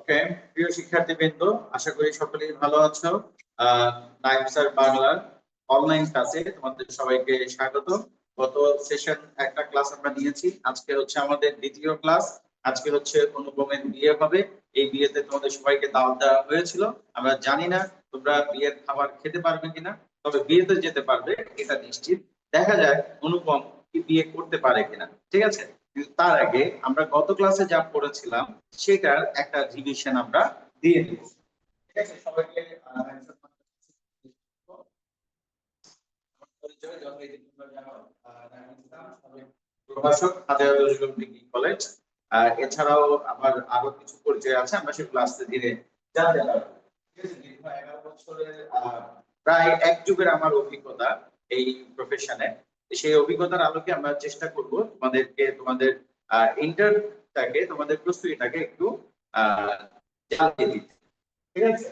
ওকে, প্রিয় শিক্ষার্থীবৃন্দ, আশা করি সকলেই ভালো আছো। নাইম স্যার বাংলার অনলাইন ক্লাসে তোমাদের সবাইকে স্বাগত। গত সেশন একটা ক্লাস আমরা নিয়েছি, আজকে হচ্ছে আমাদের দ্বিতীয় ক্লাস। আজকে হচ্ছে অনুপমের বিয়ে হবে। এই বিয়েতে তোমাদের সবাইকে দাওয়াত দেওয়া হয়েছিল। আমরা জানি না তোমরা বিয়ের খাবার খেতে পারবে কিনা, তবে বিয়েতে যেতে পারবে এটা নিশ্চিত। দেখা যাক অনুপম কি বিয়ে করতে পারে কিনা, ঠিক আছে? কিন্তু তার আগে আমরা গত ক্লাসে যা পড়েছিলাম সেটার একটা রিভিশন আমরা দিয়ে দিব। ঠিক আছে, সবাইকে পরিচয় যথারীতি তোমরা জানো। আমি ইসলাম, সাবেক প্রভাষক, হাজার নজরুল ডিগ্রি কলেজ। এছাড়াও আমার আরো কিছু পরিচয় আছে, আমরা সেগুলো আস্তে ধীরে জানতে পারবো। ঠিক আছে, দীর্ঘ 11 বছরের প্রায় এক যুগের আমার অভিজ্ঞতা এই প্রফেশনে। সেই অভিজ্ঞতার আলোকে আমরা চেষ্টা করব তোমাদেরকে তোমাদের ইন্টারটাকে, তোমাদের প্রস্তুতিটাকে একটু জানিয়ে দিতে। ঠিক আছে,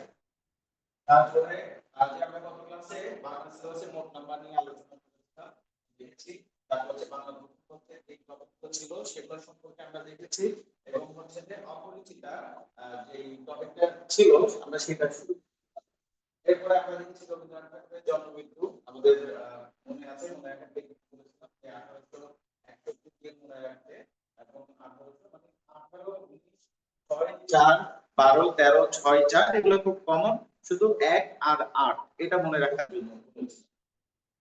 তারপরে আজ আমরা গত ক্লাসে বাংলা সিলেবাসের মোট নাম্বার নিয়ে আলোচনা দেখেছি। তারপর হচ্ছে বাংলা পত্রের যে টপিকগুলো ছিল সেগুলো সম্পর্কে আমরা দেখেছি, এবং হচ্ছে যে অপরিচিতা যে টপিকটা ছিল আমরা সেটা শুরু। এরপরে আমরা দেখেছি রবীন্দ্রনাথ ঠাকুরের জন্মমৃত্যু। আমাদের মনে আছে, মনে রাখতে বলেছিলাম যে 1861 দিয়ে মনে রাখতে, এবং 1800 মানে 18 19 6 4 12 13 6 4 এগুলো খুব কমন, শুধু 1 আর 8 এটা মনে রাখার জন্য বলেছি।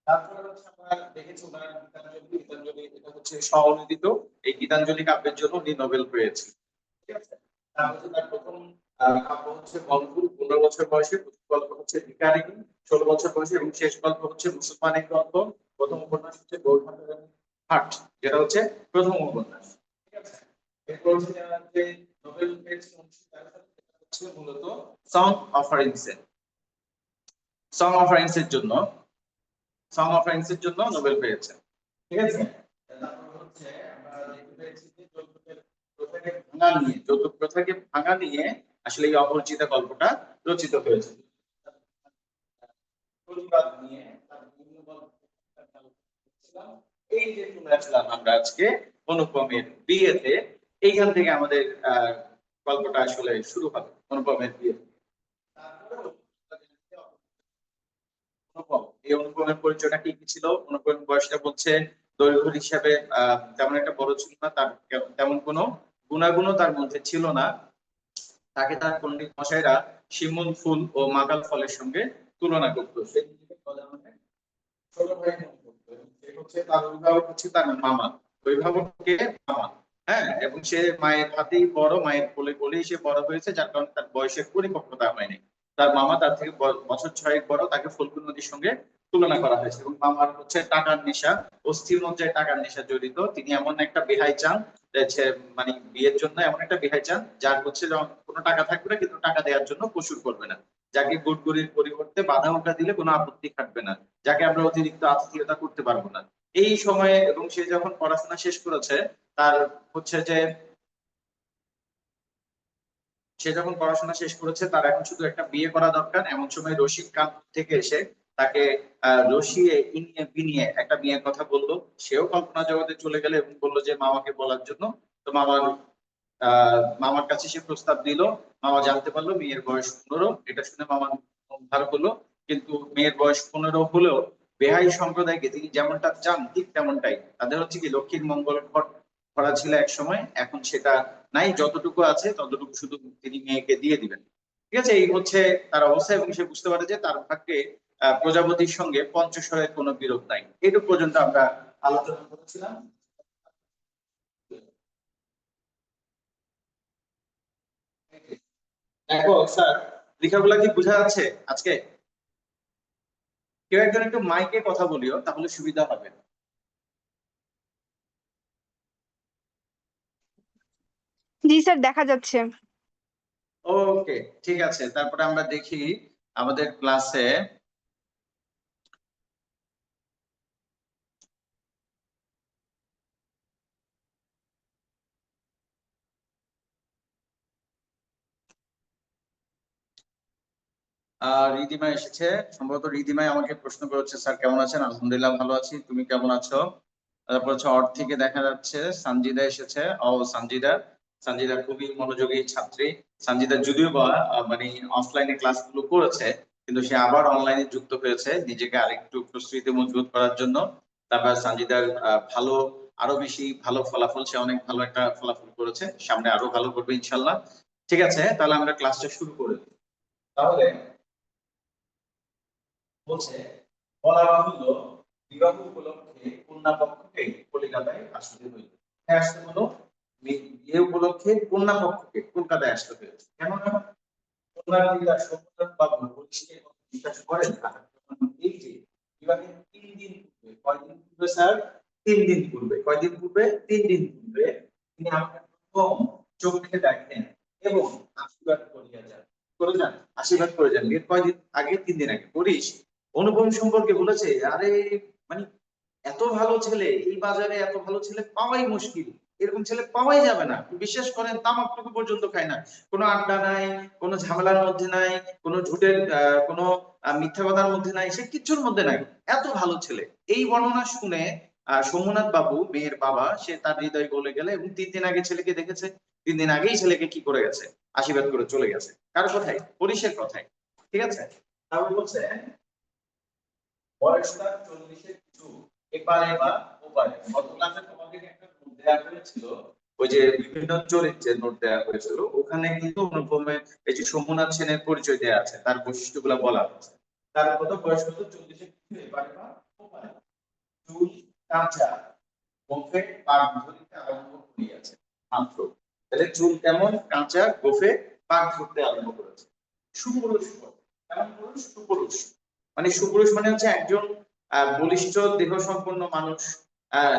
তারপরে হচ্ছে আমরা দেখেছি ওনার গীতাঞ্জলি, এটা হচ্ছে স্ব-অনুদিত। এই গীতাঞ্জলি কাব্যের জন্য উনি নোবেল পেয়েছেন। ঠিক আছে, তারপরে তার প্রথম কাব্য হচ্ছে বনফুল, 15 বছর বয়সে। প্রথম গল্প হচ্ছে ভিখারিনী, 16 বছর বয়সে, এবং শেষ গল্প হচ্ছে মুসলমানের গল্প। প্রথম উপন্যাস হচ্ছে গৌরহাটের হাট, যেটা হচ্ছে প্রথম উপন্যাস। ঠিক আছে, এরপর হচ্ছে যে নোবেল পেয়েছেন 1913 সালে, হচ্ছে মূলত সং অফারিংস এর জন্য নোবেল পেয়েছেন। ঠিক আছে, তারপর হচ্ছে আমরা দেখতে পেয়েছি যে যৌতুক প্রথাকে ভাঙা নিয়ে আসলে এই অপরিচিতা গল্পটা রচিত হয়েছে। প্রতিবাদ নিয়ে তার বিভিন্ন গল্প এই যে শুনেছিলাম আমরা আজকে অনুপমের বিয়েতে, এইখান থেকে আমাদের গল্পটা আসলে শুরু হবে অনুপমের বিয়ে। অনুপম, এই অনুপমের পরিচয়টা কি কি ছিল? অনুপমের বয়সটা বলছে দৈর্ঘ্য হিসাবে তেমন একটা বড় ছিল না, তার তেমন কোনো গুণাগুণও তার মধ্যে ছিল না। তাকে তার পণ্ডিত মশাইরা শিমুল ফুল ও মাকাল ফলের সঙ্গে তুলনা করতো। সে নিজেকে ছোট ভাই মনে করতো। সে হচ্ছে তার অভিভাবক হচ্ছে তার মামা, অভিভাবককে মামা। হ্যাঁ, এবং সে মায়ের হাতেই বড়, মায়ের কোলে কোলেই সে বড় হয়েছে, যার কারণে তার বয়সের পরিপক্কতা হয়নি। তার মামা তার থেকে বছর 6 বড়, তাকে ফল্গুন নদীর সঙ্গে তুলনা করা হয়েছে। এবং মামার হচ্ছে টাকার নেশা, অস্থির মজ্জায় টাকার নেশা জড়িত। তিনি এমন একটা বেহাই চান, মানে বিয়ের জন্য এমন একটা বেহাই চান যার হচ্ছে কোনো টাকা থাকবে না, কিন্তু টাকা দেওয়ার জন্য কসুর করবে না, যাকে গুড়গুড়ির পরিবর্তে বাঁধা ওটা দিলে কোনো আপত্তি থাকবে না, যাকে আমরা অতিরিক্ত আত্মীয়তা করতে পারবো না। এই সময়ে, এবং সে যখন পড়াশোনা শেষ করেছে, তার হচ্ছে যে সে যখন পড়াশোনা শেষ করেছে তার এখন শুধু একটা বিয়ে করা দরকার। এমন সময় রসিক কান্ত থেকে এসে তাকে রসিয়ে ইনিয়ে বিনিয়ে একটা বিয়ের কথা বললো। সেও কল্পনা জগতে চলে গেলে এবং বললো যে মামাকে বলার জন্য। তো মামার কাছে সে প্রস্তাব দিল। মামা জানতে পারলো মেয়ের বয়স 15। এটা শুনে মামা মন খারাপ হলো, কিন্তু মেয়ের বয়স 15 হলেও বেহাই সম্প্রদায়কে তিনি যেমনটা চান ঠিক তেমনটাই। তাদের হচ্ছে কি লক্ষ্মীর মঙ্গল করা ছিল এক সময়, এখন সেটা নাই, যতটুকু আছে ততটুকু শুধু তিনি মেয়েকে দিয়ে দিবেন। ঠিক আছে, এই হচ্ছে তার অবস্থা, এবং সে বুঝতে পারে যে তার ভাগ্যে প্রজাপতির সঙ্গে পঞ্চস্বরের কোনো বিরোধ নাই। এইটুকু পর্যন্ত আমরা আলোচনা করেছিলাম। দেখো স্যার, লেখাগুলা কি বোঝা যাচ্ছে আজকে? কেউ একজন একটু মাইকে কথা বলিও, তাহলে সুবিধা হবে। জি স্যার, দেখা যাচ্ছে। ওকে, ঠিক আছে, তারপরে আমরা দেখি আমাদের ক্লাসে রিদিমা এসেছে। সম্ভবত রিদিমাই আমাকে প্রশ্ন করেছে, স্যার কেমন আছেন? আলহামদুলিল্লাহ ভালো আছি, তুমি কেমন আছো? তারপর হচ্ছে অর্থ থেকে দেখা যাচ্ছে সঞ্জিদা এসেছে। ও সঞ্জিদা, সঞ্জিদা খুবই মনোযোগী ছাত্রী। সঞ্জিদা যদিও বা মানে অফলাইনে ক্লাসগুলো করেছে, কিন্তু সে আবার অনলাইনে যুক্ত হয়েছে নিজেকে আরেকটু প্রস্তুতি মজবুত করার জন্য। তারপর সঞ্জিদার ভালো, আরো বেশি ভালো ফলাফল, সে অনেক ভালো একটা ফলাফল করেছে, সামনে আরো ভালো করবে ইনশাল্লাহ। ঠিক আছে, তাহলে আমরা ক্লাসটা শুরু করে দিই। তাহলে বলছে, বলা বাহুল্য বিবাহ উপলক্ষে কন্যা পক্ষকে কলিকাতায় আসতে হইল। হ্যাঁ, আসতে হলো বিয়ে উপলক্ষে কন্যা পক্ষকে কলকাতায় আসতে হয়েছে। কেননা কন্যার পিতা সত্যনাথ বাবু পুলিশকে বিশ্বাস করেন না। এই যে বিবাহের 3 দিন পূর্বে, কয়দিন পূর্বে স্যার? 3 দিন পূর্বে। কয়দিন পূর্বে? 3 দিন পূর্বে তিনি আমাকে প্রথম চোখে দেখেন এবং আশীর্বাদ করিয়া যান। করে যান, আশীর্বাদ করে যান। এর কয়দিন আগে? 3 দিন আগে। পড়িস অনুপম সম্পর্কে বলেছে, আরে মানে এত ভালো ছেলে, এই বাজারে এত ভালো ছেলে পাওয়াই মুশকিল, এরকম ছেলে পাওয়াই যাবে না। বিশ্বাস করেন, তামাকটুকু পর্যন্ত খায় না, কোনো আড্ডা নাই, কোনো ঝামেলার মধ্যে নাই, কোনো ঝুটের কোনো মিথ্যা কথার মধ্যে নাই, সে কিচ্ছুর মধ্যে নাই, এত ভালো ছেলে। এই বর্ণনা শুনে সোমনাথ বাবু, মেয়ের বাবা, সে তার হৃদয় গলে গেলে এবং 3 দিন আগে ছেলেকে দেখেছে। 3 দিন আগেই ছেলেকে কি করে গেছে? আশীর্বাদ করে চলে গেছে। কার কথায়? হরিশের কথায়। ঠিক আছে, তারপর বলছে বয়স তার 40-এর কিছু এপারে বা ওপারে। গত ক্লাসে তোমাদের একটা নোট দেওয়া হয়েছিল, ওই যে বিভিন্ন চরিত্রের নোট দেওয়া হয়েছিল, ওখানে কিন্তু অনুপমে এই যে সোমনাথ সেনের পরিচয় দেওয়া আছে, তার বৈশিষ্ট্যগুলো বলা আছে। তার কত বয়স? কত? 40-এর কিছু এপারে বা ওপারে। চুল কাঁচা, গোফে পাক ধরিতে আরম্ভ করিয়াছে মাত্র। তাহলে চুল কেমন? কাঁচা, গোফে পাক ধরতে আরম্ভ করেছে। সুপুরুষ বটে। কেমন পুরুষ? সুপুরুষ। মানে সুপুরুষ মানে হচ্ছে একজন বলিষ্ঠ দেহ সম্পন্ন মানুষ।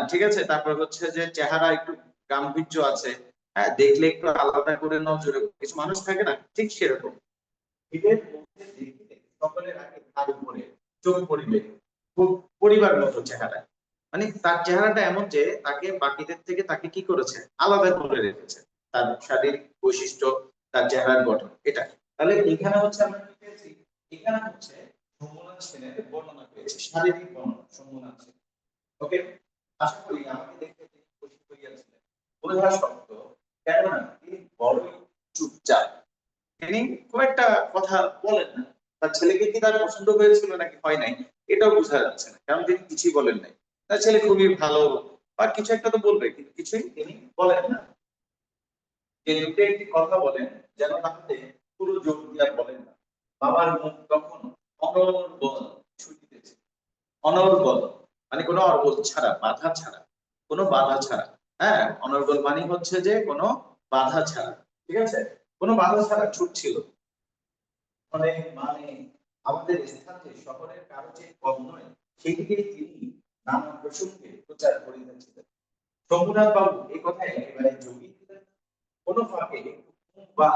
ঠিক আছে, তারপর হচ্ছে যে চেহারা একটু গাম্ভীর্য আছে, হ্যাঁ, দেখলে একটু আলাদা করে নজরে কিছু মানুষ থাকে না, ঠিক সেরকম। এদের মধ্যে দেখিলে সকলের আগে তার উপরে চোখ পড়িবে, খুব পরিবার মতো চেহারা। মানে তার চেহারাটা এমন যে তাকে বাকিদের থেকে তাকে কি করেছে? আলাদা করে রেখেছে। তার শারীরিক বৈশিষ্ট্য, তার চেহারার গঠন, এটা। তাহলে এখানে হচ্ছে আমরা কি পেয়েছি? এখানে হচ্ছে সোমনাথ সেনের বর্ণনা পেয়েছি, শারীরিক বর্ণনা সোমনাথ সেন। ওকে, আশা করি আমাকে দেখতে তিনি খুশি হইয়াছিলেন। বোঝা শক্ত, কেননা তিনি বড়ই চুপচাপ। তিনি খুব একটা কথা বলেন না। তার ছেলেকে কি তার পছন্দ হয়েছিল নাকি হয় নাই, এটাও বোঝা যাচ্ছে না, কারণ তিনি কিছুই বলেন নাই। তার ছেলে খুবই ভালো, বা কিছু একটা তো বলবে, কিন্তু কিছুই তিনি বলেন না। যে লোকে একটি কথা বলেন, যেন তাহাতে পুরো জোর দিয়া বলেন না। বাবার মুখ তখন অনর্গল ছুটিতেছে। অনর্গল মানে কোনো অর্গল ছাড়া, বাধা ছাড়া, কোনো বাধা ছাড়া। হ্যাঁ, অনর্গল মানে হচ্ছে যে কোনো বাধা ছাড়া। ঠিক আছে, কোনো বাধা ছাড়া ছুটছিল। মানে মানে আমাদের স্থান যে শহরের কারো যে কম নয়, সেদিকেই তিনি নানা প্রসঙ্গে প্রচার করিতেছিলেন। শম্ভুনাথ বাবু এই কথায় একেবারে জড়িয়ে দিলেন। কোনো ফাঁকে বা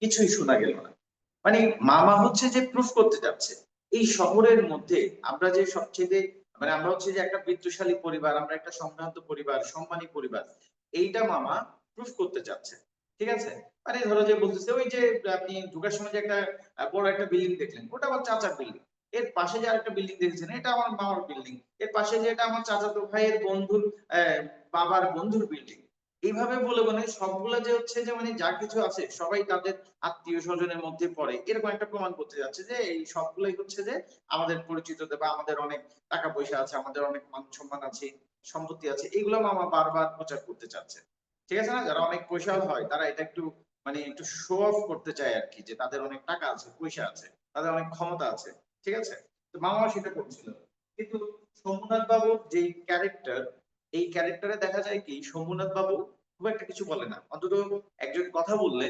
কিছুই শোনা গেল না। মানে মামা হচ্ছে যে প্রুফ করতে যাচ্ছে এই শহরের মধ্যে আমরা যে সবচেয়ে, মানে আমরা হচ্ছে যে একটা বিত্তশালী পরিবার, আমরা একটা সম্ভ্রান্ত পরিবার, সম্মানী পরিবার, এইটা মামা প্রুফ করতে চাচ্ছে। ঠিক আছে, মানে ধরো যে বলতেছে, ওই যে আপনি ঢোকার সময় যে একটা বড় একটা বিল্ডিং দেখলেন, ওটা আমার চাচার বিল্ডিং। এর পাশে যে আরেকটা বিল্ডিং দেখেছেন, এটা আমার মামার বিল্ডিং। এর পাশে যে এটা আমার চাচাতো ভাইয়ের বন্ধুর বাবার বন্ধুর বিল্ডিং। এইভাবে বলে মানে সবগুলা যে হচ্ছে যে মানে যা কিছু আছে সবাই তাদের আত্মীয় স্বজনের মধ্যে পড়ে, এরকম একটা প্রমাণ করতে যাচ্ছে যে এই সবগুলাই হচ্ছে যে আমাদের পরিচিত, বা আমাদের অনেক টাকা পয়সা আছে, আমাদের অনেক মান সম্মান আছে, সম্পত্তি আছে, এগুলো মামা বারবার প্রচার করতে চাচ্ছে। ঠিক আছে না, যারা অনেক পয়সা হয় তারা এটা একটু মানে একটু শো অফ করতে চায় আর কি, যে তাদের অনেক টাকা আছে, পয়সা আছে, তাদের অনেক ক্ষমতা আছে। ঠিক আছে, তো মামা সেটা করছিল। কিন্তু সোমনাথ বাবুর যে ক্যারেক্টার, এই ক্যারেক্টারে দেখা যায় কি শম্ভুনাথ বাবু খুব একটা কিছু বলে না। অন্তত একজন কথা বললে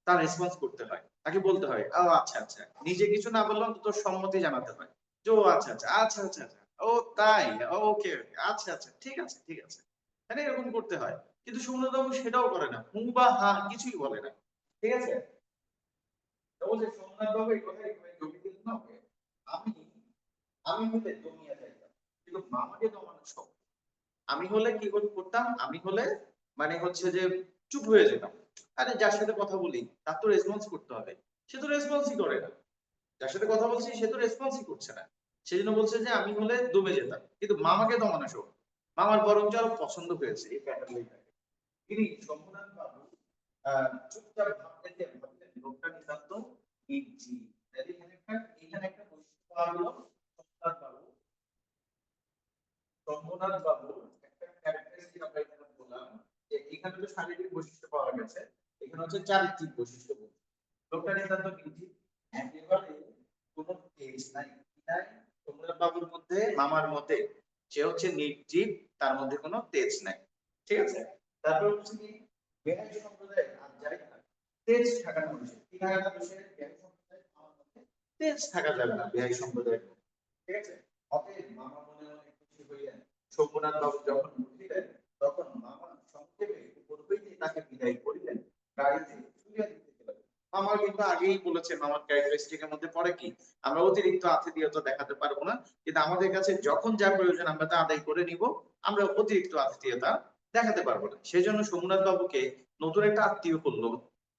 তার রেসপন্স করতে হয়, তাকে বলতে হয় ও আচ্ছা আচ্ছা, নিজে কিছু না বললে অন্তত সম্মতি জানাতে হয়, যে ও আচ্ছা আচ্ছা আচ্ছা আচ্ছা আচ্ছা, ও তাই, ওকে ওকে, আচ্ছা আচ্ছা, ঠিক আছে ঠিক আছে, মানে এরকম করতে হয়। কিন্তু সুমনত বাবু সেটাও করে না, হু বা হা কিছুই বলে না। ঠিক আছে, তো বলছে সোমনাথ বাবু এই কথা একেবারে জমি দিলেন না ওকে। আমি আমি হলে দমিয়া যাইতাম, কিন্তু মামাকে দমানো শক্ত। আমি হলে কি করতাম? আমি হলে মানে হচ্ছে যে চুপ হয়ে যেতাম। আরে যার সাথে কথা বলি তার তো রেসপন্স করতে হবে, সে তো রেসপন্সই করে না। যার সাথে কথা বলছি সে তো রেসপন্সই করছে না, সেজন্য বলছে যে আমি হলে দমে যেতাম, কিন্তু মামাকে দমানো শোক। মামার বরঞ্চ আরো পছন্দ হয়েছে এই প্যাটার্নটাকে। তিনি শম্ভুনাথ বাবু চুপচাপ ভাবলেন লোকটা নিতান্ত নির্জীব। এখানে একটা বৈশিষ্ট্য পাওয়া গেল শম্ভুনাথ বাবুর একটা ক্যারেক্টারিস্টিক আমরা এখানে বললাম যে এখানে তো শারীরিক বৈশিষ্ট্য পাওয়া গেছে, এখানে হচ্ছে চারিত্রিক বৈশিষ্ট্য। লোকটা নিতান্ত নির্জীব, একেবারে কোনো তেজ নাই। শম্ভুনাথ বাবুর মধ্যে মামার মতে সে হচ্ছে নির্জীব, তার মধ্যে কোনো তেজ নাই। ঠিক আছে, তারপর হচ্ছে কি বেহাই সম্প্রদায় আর যাই থাক তেজ থাকা মানুষের কি থাকা মানুষের বেহাই সম্প্রদায় আমার মধ্যে তেজ থাকা যাবে না বেহাই সম্প্রদায়ের। ঠিক আছে, অতএব মামা মনে মনে খুশি হইলেন। শম্ভুনাথ বাবু যখন উঠিলেন তখন মামা সংক্ষেপে উপর হইতে তাকে বিদায় করিলেন, গাড়িতে তুলিয়া দিতে গেলেন। মামা কিন্তু আগেই বলেছে মামার ক্যারেক্টারিস্টিকের মধ্যে পড়ে কি আমরা অতিরিক্ত আতিথেয়তা দেখাতে পারবো না, কিন্তু আমাদের কাছে যখন যা প্রয়োজন আমরা তা আদায় করে নিব, আমরা অতিরিক্ত আতিথেয়তা দেখাতে পারবো না। সেই জন্য সোমনাথ বাবুকে নতুন একটা আত্মীয় করলো,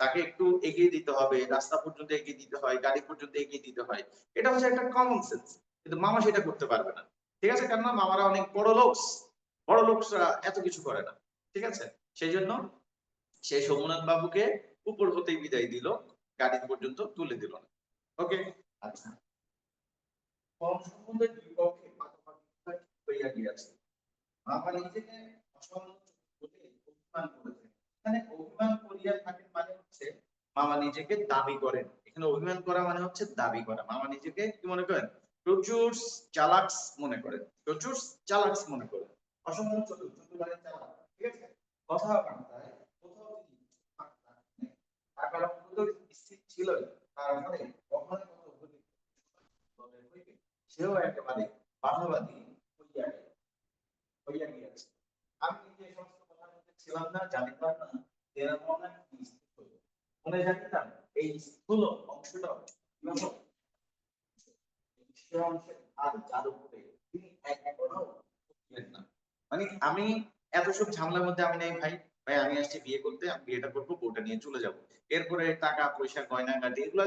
তাকে একটু এগিয়ে দিতে হবে, রাস্তা পর্যন্ত এগিয়ে দিতে হয়, গাড়ি পর্যন্ত এগিয়ে দিতে হয়, এটা হচ্ছে একটা কমন সেন্স। কিন্তু মামা সেটা করতে পারবে না। ঠিক আছে, কেননা মামারা অনেক বড় লোকসরা এত কিছু করে না। ঠিক আছে, সেই জন্য সে সোমনাথ বাবুকে উপর হতেই বিদায় দিল, গাড়ি পর্যন্ত তুলে দিল না। ওকে, আচ্ছা, কম সম্বন্ধে দুই পক্ষে পাকাপাকি হইয়া গিয়াছে। মামা নিজেকে অসম্মান বলে অভিমান করেছেন। এখানে অভিমান করিয়া থাকেন মানে হচ্ছে মামা নিজেকে দাবি করেন। এখানে অভিমান করা মানে হচ্ছে দাবি করা। মামা নিজেকে কি মনে করেন? প্রচুর চালাক্স মনে করেন, প্রচুর চালাক্স মনে করেন। অসম্মান চতুর, চতুর মানে চালাক। ঠিক আছে, কথাবার্তায় কোথাও তিনি তার কারণ স্থির ছিল, তার মানে কখনো সেও একেবারে বাধাবাদী হইয়া গিয়াছে। আমি নিজে সমস্ত কথার মধ্যে ছিলাম না, জানিতাম না এরা মনে কি স্থূল। মনে জানিতাম এই স্থূল অংশটা সে অংশে আর যার উপরে তিনি এক করাও উঠলেন না। মানে আমি এত সব ঝামেলার মধ্যে আমি নেই ভাই। ভাই আমি আসছি বিয়ে করতে, আমি বিয়েটা করবো, বউটা নিয়ে চলে যাব, এরপরে টাকা পয়সা গয়না গাটি এগুলো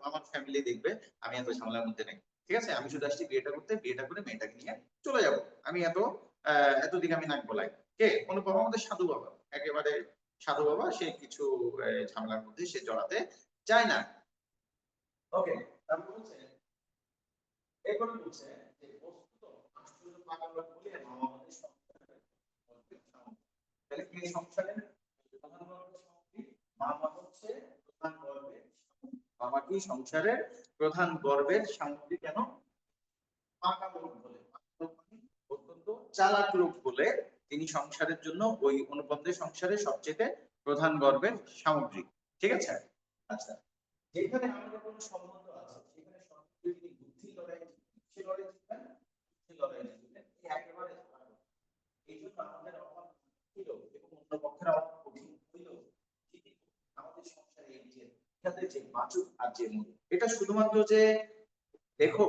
আমার ফ্যামিলি দেখবে, আমি এত ঝামেলার মধ্যে নেই। ঠিক আছে, আমি শুধু আসছি বিয়েটা করতে, বিয়েটা করে মেয়েটাকে নিয়ে চলে যাব। আমি এতদিকে আমি নাক গলাই। কে? অনুপম, আমাদের সাধু বাবা, একেবারে সাধু বাবা, সে কিছু ঝামেলার মধ্যে সে জড়াতে চায় না। ওকে, তারপর হচ্ছে এরপরে বলছে যে বস্তুত আশ্চর্য পাগল বলে মামা আমাদের সংসারের তাহলে কি সংসারের প্রধান গর্বের সামগ্রী? মামা হচ্ছে প্রধান গর্বের, মামা কি সংসারের প্রধান গর্বের সামগ্রী। কেন? পাকা লোক বলে, অত্যন্ত চালাক লোক বলে তিনি সংসারের জন্য ওই অনুপমদের সংসারের সবচেয়ে প্রধান গর্বের সামগ্রী। ঠিক আছে, আচ্ছা, যেখানে আমাদের কোনো সম্বন্ধ আছে সেখানে সম্পর্কে তিনি বুদ্ধি লড়াই সে লড়াই জিতবেন, বুদ্ধি লড়াই জিতবেন, এই একেবারে এই জন্য আমাদের অভাব ছিল এবং অন্য পক্ষের অভাব কঠিন হইল আমাদের সংসারে এই যে এখানে যে বাচক আর যে মূল, এটা শুধুমাত্র যে দেখো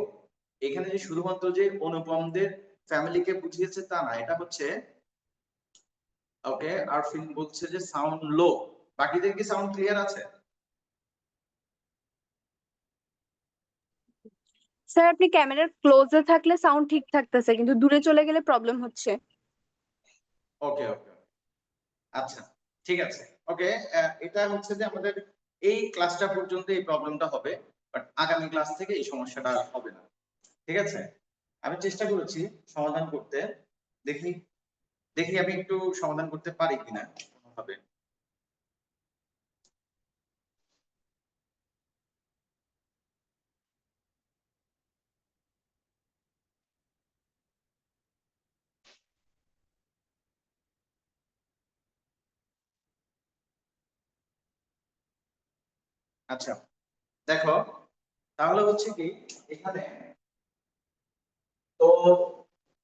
এখানে যে শুধুমাত্র যে অনুপমদের ফ্যামিলিকে বুঝিয়েছে তা না, এটা হচ্ছে ওকে। আরফিন বলছে যে সাউন্ড লো, বাকিদের কি সাউন্ড ক্লিয়ার আছে? স্যার আপনি ক্যামেরার ক্লোজে থাকলে সাউন্ড ঠিক থাকতেছে, কিন্তু দূরে চলে গেলে প্রবলেম হচ্ছে। ওকে ওকে, আচ্ছা, ঠিক আছে। ওকে, এটা হচ্ছে যে আমাদের এই ক্লাসটা পর্যন্ত এই প্রবলেমটা হবে, বাট আগামী ক্লাস থেকে এই সমস্যাটা হবে না। ঠিক আছে, আমি চেষ্টা করেছি সমাধান করতে, দেখি দেখি আমি একটু সমাধান করতে পারি কিনা কোনোভাবে। আচ্ছা, দেখো, তাহলে হচ্ছে কি এখানে তো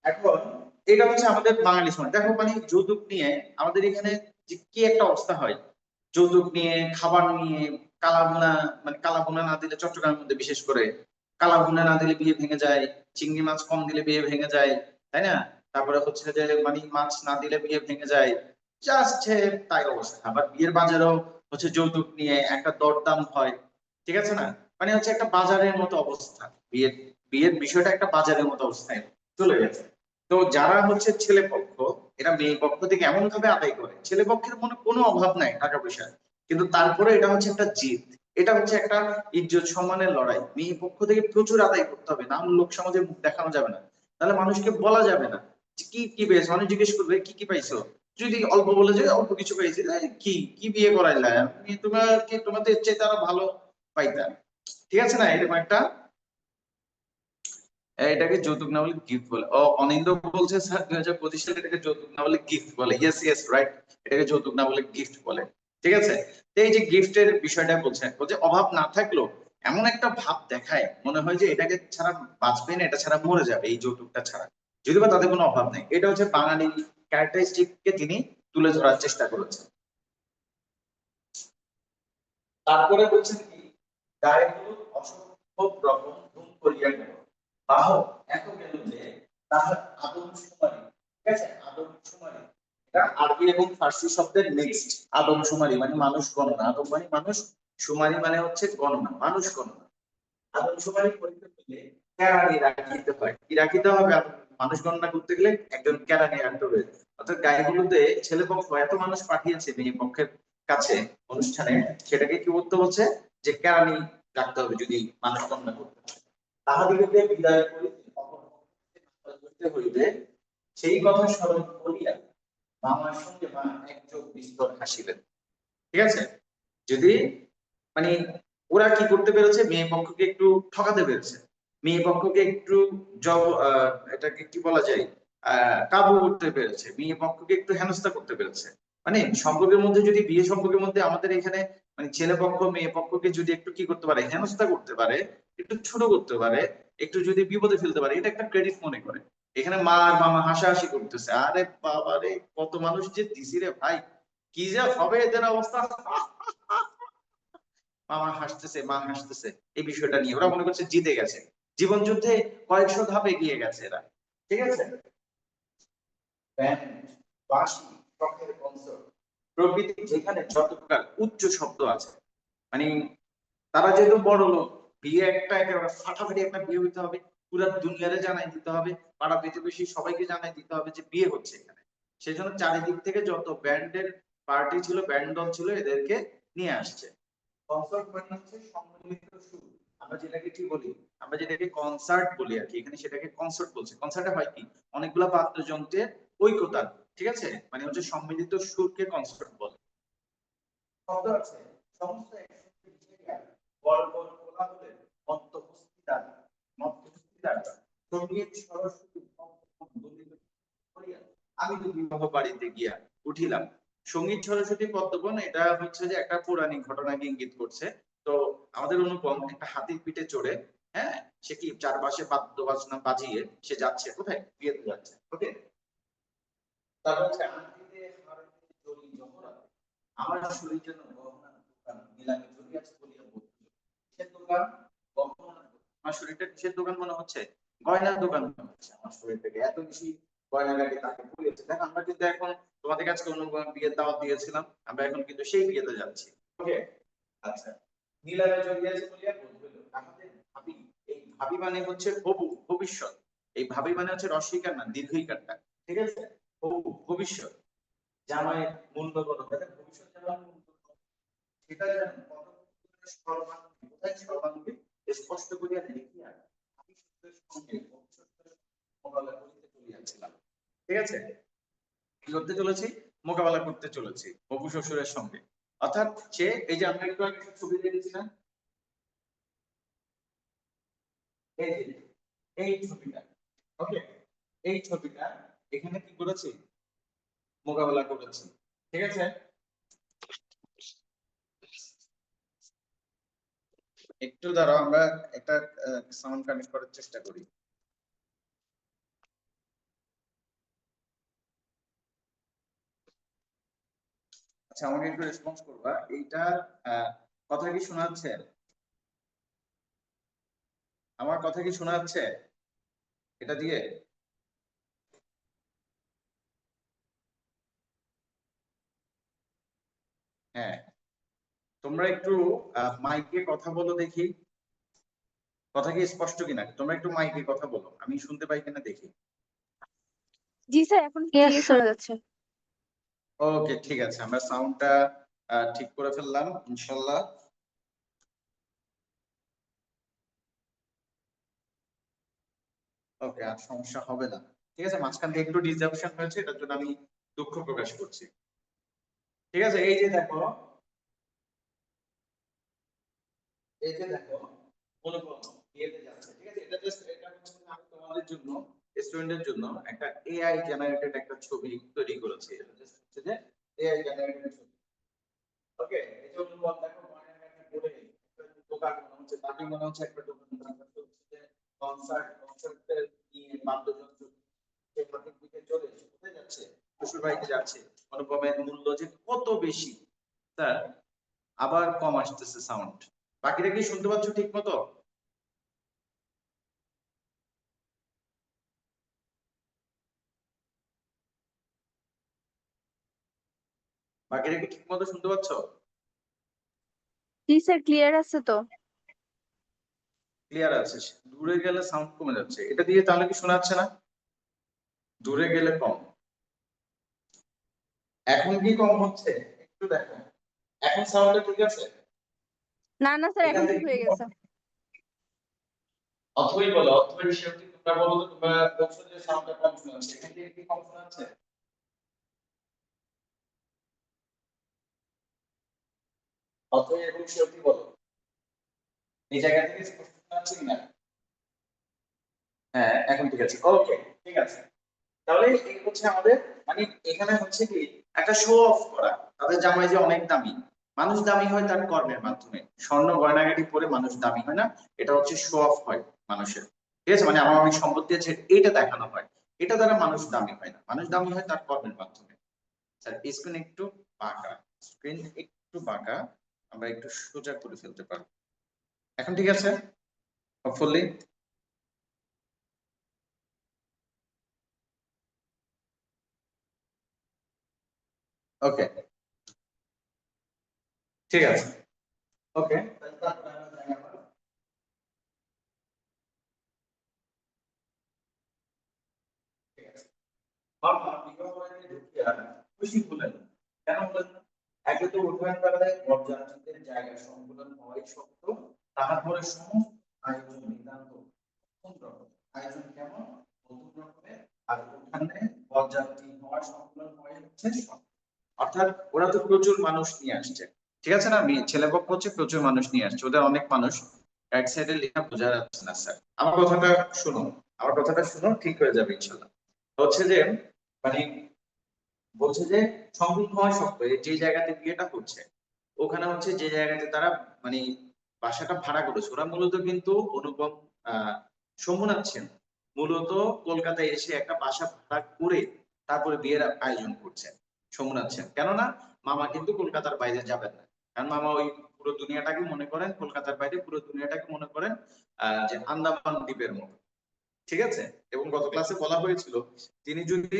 এখন এটা হচ্ছে আমাদের বাঙালি সমাজ। দেখো মানে যৌতুক নিয়ে আমাদের এখানে যে কি একটা অবস্থা হয়, যৌতুক নিয়ে, খাবার নিয়ে, কালাভুনা, মানে কালাভুনা না দিলে চট্টগ্রামের মধ্যে বিশেষ করে কালাভুনা না দিলে বিয়ে ভেঙে যায়, চিংড়ি মাছ কম দিলে বিয়ে ভেঙে যায়, তাই না? তারপরে হচ্ছে যে মানে মাছ না দিলে বিয়ে ভেঙে যায়, জাস্ট তাই অবস্থা। আবার বিয়ের বাজারও হচ্ছে যৌতুক নিয়ে একটা দরদাম হয়। ঠিক আছে না, মানে হচ্ছে একটা বাজারের মতো অবস্থা। বিয়ের বিয়ের বিষয়টা একটা বাজারের মতো অবস্থায় চলে গেছে। তো যারা হচ্ছে ছেলে পক্ষ, এরা মেয়ে পক্ষ থেকে এমন ভাবে আদায় করে, ছেলে পক্ষের মনে কোনো অভাব নাই টাকা পয়সা, কিন্তু তারপরে এটা হচ্ছে একটা জিত, এটা হচ্ছে একটা ইজ্জত সম্মানের লড়াই। মেয়ে পক্ষ থেকে প্রচুর আদায় করতে হবে, নাম লোক সমাজে মুখ দেখানো যাবে না, তাহলে মানুষকে বলা যাবে না যে কি কি পেয়েছো, মানুষ জিজ্ঞেস করবে কি কি পাইছো, যদি অল্প বলে যে অল্প কিছু পাইছি, কি কি বিয়ে করাইলা, তোমার কি তোমাদের চেয়ে তারা ভালো পাইতা, ঠিক আছে না, এরকম একটা। এটাকে যৌতুক না বলে গিফট বলে। ও অনিন্দ বলছে স্যার 2025 সালে এটাকে যৌতুক না বলে গিফট বলে। ইয়েস ইয়েস রাইট, এটাকে যৌতুক না বলে গিফট বলে। ঠিক আছে, তো এই যে গিফটের বিষয়টা বলছে, বলছে অভাব না থাকলেও এমন একটা ভাব দেখায় মনে হয় যে এটাকে ছাড়া বাঁচবে না, এটা ছাড়া মরে যাবে, এই যৌতুকটা ছাড়া, যদিও বা তাদের কোনো অভাব নেই। এটা হচ্ছে বাঙালি ক্যারেক্টারিস্টিক কে তিনি তুলে ধরার চেষ্টা করেছেন। তারপরে বলছেন কি, গায়ে হলুদ অসম্ভব রকম ধুম করিয়া গেল, বাহ এত গেল যে তাহার আদমশুমারি, ঠিক আছে, আদমশুমারি এটা আরবি এবং ফার্সি শব্দের মিক্সড। আদমশুমারি মানে মানুষ গণনা, আদম মানে মানুষ, শুমারি মানে হচ্ছে গণনা, মানুষ গণনা। আদমশুমারি করতে গেলে কেরানি রাখিতে হয়, কি রাখিতে হবে, মানুষ গণনা করতে গেলে একজন কেরানি রাখতে হবে। অর্থাৎ গায়ে হলুদে ছেলে পক্ষ এত মানুষ পাঠিয়েছে মেয়ে পক্ষের কাছে অনুষ্ঠানে, সেটাকে কি করতে হচ্ছে, যে কেরানি রাখতে হবে যদি মানুষ গণনা করতে হয়। তাহাদিগকে বিদায় করিতে করতে হইবে, সেই কথা স্মরণ করিয়া মামার সঙ্গে মা একযোগ বিস্তর হাসিলেন। ঠিক আছে, যদি মানে ওরা কি করতে পেরেছে, মেয়ে পক্ষকে একটু ঠকাতে পেরেছে, মেয়ে পক্ষকে একটু এটাকে কি বলা যায়, কাবু করতে পেরেছে, মেয়ে পক্ষকে একটু হেনস্থা করতে পেরেছে। মানে সম্পর্কের মধ্যে যদি, বিয়ে সম্পর্কের মধ্যে আমাদের এখানে মানে ছেলে পক্ষ মেয়ে পক্ষকে যদি একটু কি করতে পারে, হেনস্থা করতে পারে, একটু ছোট করতে পারে, একটু যদি বিপদে ফেলতে পারে, এটা একটা ক্রেডিট মনে করে। এখানে মা আর মামা হাসাহাসি করতেছে, আরে বাবা রে কত মানুষ যে দিছি রে ভাই, কি যে হবে এদের অবস্থা। মামা হাসতেছে মা হাসতেছে, এই বিষয়টা নিয়ে ওরা মনে করছে জিতে গেছে, জীবন যুদ্ধে কয়েকশো ধাপ এগিয়ে গেছে এরা। ঠিক আছে, ব্যান্ড, বাঁশি, শখের কনসার্ট প্রভৃতি যেখানে যত প্রকার উচ্চ শব্দ আছে, মানে তারা যেহেতু বড় লোক, বিয়ে একটা একেবারে ফাটাফাটি একটা বিয়ে হইতে হবে, পুরো দুনিয়ারে জানাই দিতে হবে, পাড়া প্রতিবেশী সবাইকে জানাই দিতে হবে যে বিয়ে হচ্ছে এখানে। সেজন্য চারিদিক থেকে যত ব্যান্ডের পার্টি ছিল, ব্যান্ড দল ছিল, এদেরকে নিয়ে আসছে। কনসার্ট মানে হচ্ছে সম্মিলিত সুর, আমরা যেটাকে কি বলি, আমরা যেটাকে কনসার্ট বলি আর কি, এখানে সেটাকে কনসার্ট বলছে। কনসার্টে হয় কি, অনেকগুলা বাদ্যযন্ত্রের ঐকতান, ঠিক আছে, মানে হচ্ছে সম্মিলিত সুরকে কনসার্ট বলে। শব্দ আছে, সমস্ত একসাথে মিশিয়া গল্প কোলাহলের মধ্যস্থিতার, মধ্যস্থিতার সঙ্গীত সরস্বতী করিয়া আমি তো বিবাহ বাড়িতে গিয়া উঠিলাম। সঙ্গীত সরস্বতী পদ্মবন এটা হচ্ছে যে একটা পৌরাণিক ঘটনাকে ইঙ্গিত করছে। তো আমাদের অনুপম একটা হাতির পিঠে চড়ে, হ্যাঁ, সে কি চারপাশে বাদ্য বাজনা বাজিয়ে সে যাচ্ছে কোথায়, বিয়েতে যাচ্ছে। ওকে, তারপর হচ্ছে আংটিতে হারতে জড়ি জহরা, আমার শরীর যেন গহনার দোকান নিলামে জড়িয়াছে বলিয়া বোধ হইল। কিসের দোকান, গহনার দোকান। আমার শরীরটা কিসের দোকান মনে হচ্ছে, গয়নার দোকান মনে হচ্ছে। আমার শরীর থেকে এত বেশি গয়নাগাটি তাকে পরিয়েছে। দেখো আমরা কিন্তু এখন তোমাদের কাছে কোনো বিয়ের দাওয়াত দিয়েছিলাম, আমরা এখন কিন্তু সেই বিয়েতে যাচ্ছি। ওকে, আচ্ছা, নীলামে জড়িয়াছে বলিয়া বোধ হইল। আমাদের ভাবি, এই ভাবি মানে হচ্ছে হবু, ভবিষ্যৎ। এই ভাবি মানে হচ্ছে রস্বইকার না দীর্ঘইকারটা, ঠিক আছে, হবু ভবিষ্যৎ। জামাই মূল্য কত, ভবিষ্যৎ জামাই মূল্য কত, সেটা জানেন কত সর্বাঙ্গে, কোথায় সর্বাঙ্গে স্পষ্ট করিয়া লিখিয়া আমি সত্যের সঙ্গে ভবিষ্যতের মোকাবেলা করিতে চলিয়াছিলাম। ঠিক আছে, কি করতে চলেছি, মোকাবেলা করতে চলেছি হবু শ্বশুরের সঙ্গে। অর্থাৎ সে, এই যে আমরা একটু আগে ছবি দেখেছিলাম, এই যে এই ছবিটা, ওকে, এই ছবিটা এখানে কি করেছি, মোকাবেলা করেছি। ঠিক আছে, একটু দাঁড়াও, আমরা একটা সাউন্ড কানেক্ট করার চেষ্টা করি। আচ্ছা, আমাকে একটু রেসপন্স করবা, এইটা কথা কি শোনা যাচ্ছে, আমার কথা কি শোনা যাচ্ছে এটা দিয়ে? হ্যাঁ, তোমরা একটু মাইকে কথা বলো দেখি, কথা কি স্পষ্ট কিনা, তোমরা একটু মাইকে কথা বলো, আমি শুনতে পাই কিনা দেখি। জি স্যার, এখন Yes, ক্লিয়ার sir. শোনা যাচ্ছে। ওকে, ঠিক আছে, আমরা সাউন্ডটা ঠিক করে ফেললাম ইনশাল্লাহ। ওকে, আর সমস্যা হবে না। ঠিক আছে, মাঝখান থেকে একটু ডিসরাপশন হয়েছে, এটার জন্য আমি দুঃখ প্রকাশ করছি। ঠিক আছে, এই যে দেখো, এই যে দেখো অনুপম বিয়েতে যাচ্ছে। ঠিক আছে, এটা জাস্ট এটা হচ্ছে আমি তোমাদের জন্য, স্টুডেন্টের জন্য একটা এআই জেনারেটেড একটা ছবি তৈরি করেছি। এটা জাস্ট হচ্ছে যে এআই জেনারেটেড ছবি। ওকে, এই যে অনুপম দেখো মনে একটা করে একটা দোকান মনে হচ্ছে, তাকে মনে হচ্ছে একটা দোকান, তারপর হচ্ছে যে কনসার্টের নিয়ে বাদ্যযন্ত্র সেখানের দিকে চলে এসে কোথায় যাচ্ছে, শ্বশুর বাড়িতে যাচ্ছে। অনুপমের মূল্য যে কত বেশি স্যার, আবার কম আসতেছে সাউন্ড। বাকিটা কি শুনতে পাচ্ছ ঠিক মতো? বাকিটা কি ঠিক মতো শুনতে পাচ্ছ? জি স্যার, ক্লিয়ার আছে তো। ক্লিয়ার আছে। দূরে গেলে সাউন্ড কমে যাচ্ছে, এটা দিয়ে তাহলে কি শোনা যাচ্ছে না? দূরে গেলে কম, এখন কি কম হচ্ছে? একটু দেখো, এখন সাউন্ডটা ঠিক আছে? না না স্যার, এখান এখন ঠিক থেকে কি হয়ে কম? গেছে। অথই বলো, অথই হিসেবে তোমরা বলো তো, তোমরা বলছো যে সাউন্ডটা কম শোনা যাচ্ছে, এখান থেকে কি কম শোনা যাচ্ছে? অথই এবং সত্যি বলো, এই জায়গা থেকে স্পষ্ট শোনা যাচ্ছে কিনা? হ্যাঁ, এখন ঠিক আছে। ওকে, ঠিক আছে। তাহলে এই হচ্ছে আমাদের, মানে এখানে হচ্ছে কি একটা শো অফ করা, তাদের জামাই যে অনেক দামি। মানুষ দামি হয় তার কর্মের মাধ্যমে, স্বর্ণ গয়নাগাটি পরে মানুষ দামি হয় না, এটা হচ্ছে শো অফ হয় মানুষের। ঠিক আছে, মানে আমার অনেক সম্পত্তি আছে এটা দেখানো হয়, এটা দ্বারা মানুষ দামি হয় না, মানুষ দামি হয় তার কর্মের মাধ্যমে। স্যার স্ক্রিন একটু বাঁকা, স্ক্রিন একটু বাঁকা, আমরা একটু সোজা করে ফেলতে পারবো। এখন ঠিক আছে হোপফুলি? ওকে, ঠিক আছে। ওকে, মামা বিবাহ বাড়িতে ঢুকিয়া খুশি হলেন। কেন হলেন না? একে তো উভয় বেলায় বরযাত্রীদের জায়গা সংকুলন হওয়াই সত্য, তাহার পরে সমস্ত আয়োজন নিতান্ত নতুন রকম। আয়োজন কেমন? নতুন রকমের। আর ওখানে বরযাত্রী হওয়ার সংকুলন হওয়াই হচ্ছে সত্য। অর্থাৎ ওরা তো প্রচুর মানুষ নিয়ে আসছে। ঠিক আছে না, ছেলে পক্ষ হচ্ছে প্রচুর মানুষ নিয়ে আসছে, ওদের অনেক মানুষ। এক সাইডে লেখা বোঝা যাচ্ছে না স্যার, আমার কথাটা শুনুন, আমার কথাটা শুনো, ঠিক হয়ে যাবে ইনশাল্লাহ। হচ্ছে যে, মানে বলছে যে সংকুল হওয়া সত্ত্বেও যে জায়গাতে বিয়েটা হচ্ছে, ওখানে হচ্ছে যে জায়গাতে তারা মানে বাসাটা ভাড়া করেছে, ওরা মূলত কিন্তু অনুপম আহ শম্ভুনাথ সেন মূলত কলকাতায় এসে একটা বাসা ভাড়া করে তারপরে বিয়ের আয়োজন করছে। শম্ভুনাথ সেন, কেননা মামা কিন্তু কলকাতার বাইরে যাবেন না, কারণ মামা ওই পুরো দুনিয়াটাকে মনে করেন, কলকাতার বাইরে পুরো দুনিয়াটাকে মনে করেন যে আন্দামান দ্বীপের মতো। ঠিক আছে, এবং গত ক্লাসে বলা হয়েছিল তিনি যদি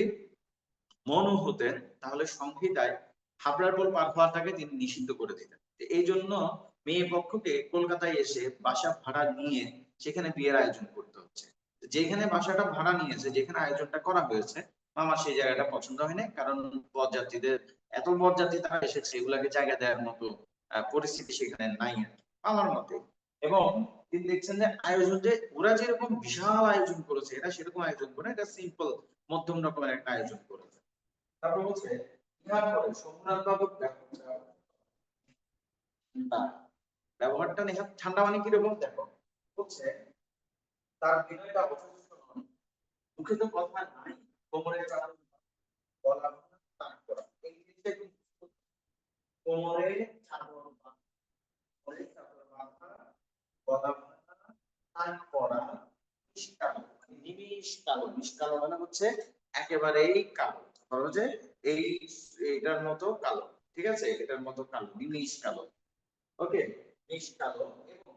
মনও হতেন তাহলে সংহিতায় হাবড়ার পোল পার হওয়াটাকে তিনি নিষিদ্ধ করে দিতেন। এই জন্য মেয়ে পক্ষকে কলকাতায় এসে বাসা ভাড়া নিয়ে সেখানে বিয়ের আয়োজন করতে হচ্ছে। যেখানে বাসাটা ভাড়া নিয়েছে, যেখানে আয়োজনটা করা হয়েছে, আমার সেই জায়গাটা পছন্দ হয়নি, কারণ বরযাত্রীদের এত বরযাত্রী তারা এসেছে, এগুলাকে জায়গা দেওয়ার মতো পরিস্থিতি সেখানে নাই আর কি, আমার মতে। এবং তিনি দেখছেন যে আয়োজন, যে ওরা যেরকম বিশাল আয়োজন করেছে, এটা সেরকম আয়োজন করে, এটা সিম্পল মধ্যম রকমের একটা আয়োজন করেছে। তারপর হচ্ছে ইহার পরে সোমনাথ বাবুর না, ব্যবহারটা নেহাত ঠান্ডা, মানে কিরকম দেখো, হচ্ছে তার বিনয়টা অথচ মুখে তো কথা নাই, কোমরে চাদর, গলা টান করা, এই জিনিসটা কিন্তু কোমরে চাদর বাঁধা, কোমরে চাদর বাঁধা, গলা টান করা, মিশ কালো, মানে নিমিষ কালো, মিশ কালো মানে হচ্ছে একেবারেই কালো, ধরো যে এই এটার মতো কালো। ঠিক আছে, এটার মতো কালো, নিমিষ কালো। ওকে, মিশ কালো এবং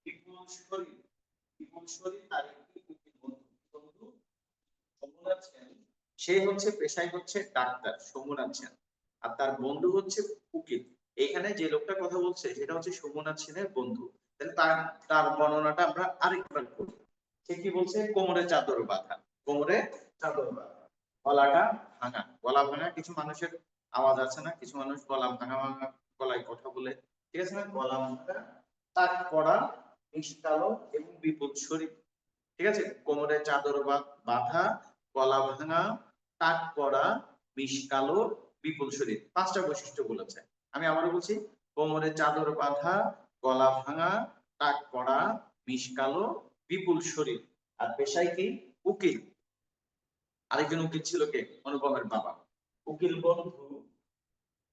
বিপুল শরীর, বিপুল শরীর তার একটি কুটির বন্ধু, বন্ধু শম্ভুনাথ সেন। সে হচ্ছে পেশায় হচ্ছে ডাক্তার শম্ভুনাথ সেন, আর তার বন্ধু হচ্ছে উকিল। এখানে যে লোকটা কথা বলছে সেটা হচ্ছে শম্ভুনাথ সেনের বন্ধু। তাহলে তার তার বর্ণনাটা আমরা আরেকবার করি। সে কি বলছে? কোমরে চাদর বাঁধা, কোমরে চাদর বাঁধা, গলাটা ভাঙা, গলা ভাঙা। কিছু মানুষের আওয়াজ আছে না, কিছু মানুষ গলা ভাঙা ভাঙা গলায় কথা বলে, ঠিক আছে না? গলা ভাঙা, টাক পড়া, মিষ্টালো এবং বিপুল শরীর, ঠিক আছে? কোমরে চাদর বাঁধা, গলা ভাঙা, টাক পড়া, মিষ্টালো, বিপুল শরীর, 5টা বৈশিষ্ট্য বলেছে। আমি আবারও বলছি, কোমরে চাদর বাঁধা, গলা ভাঙা, টাক পড়া, মিষ্টালো, বিপুল শরীর। আর পেশায় কি? উকিল। আরেকজন উকিল ছিল কে? অনুপমের বাবা। উকিল বন্ধু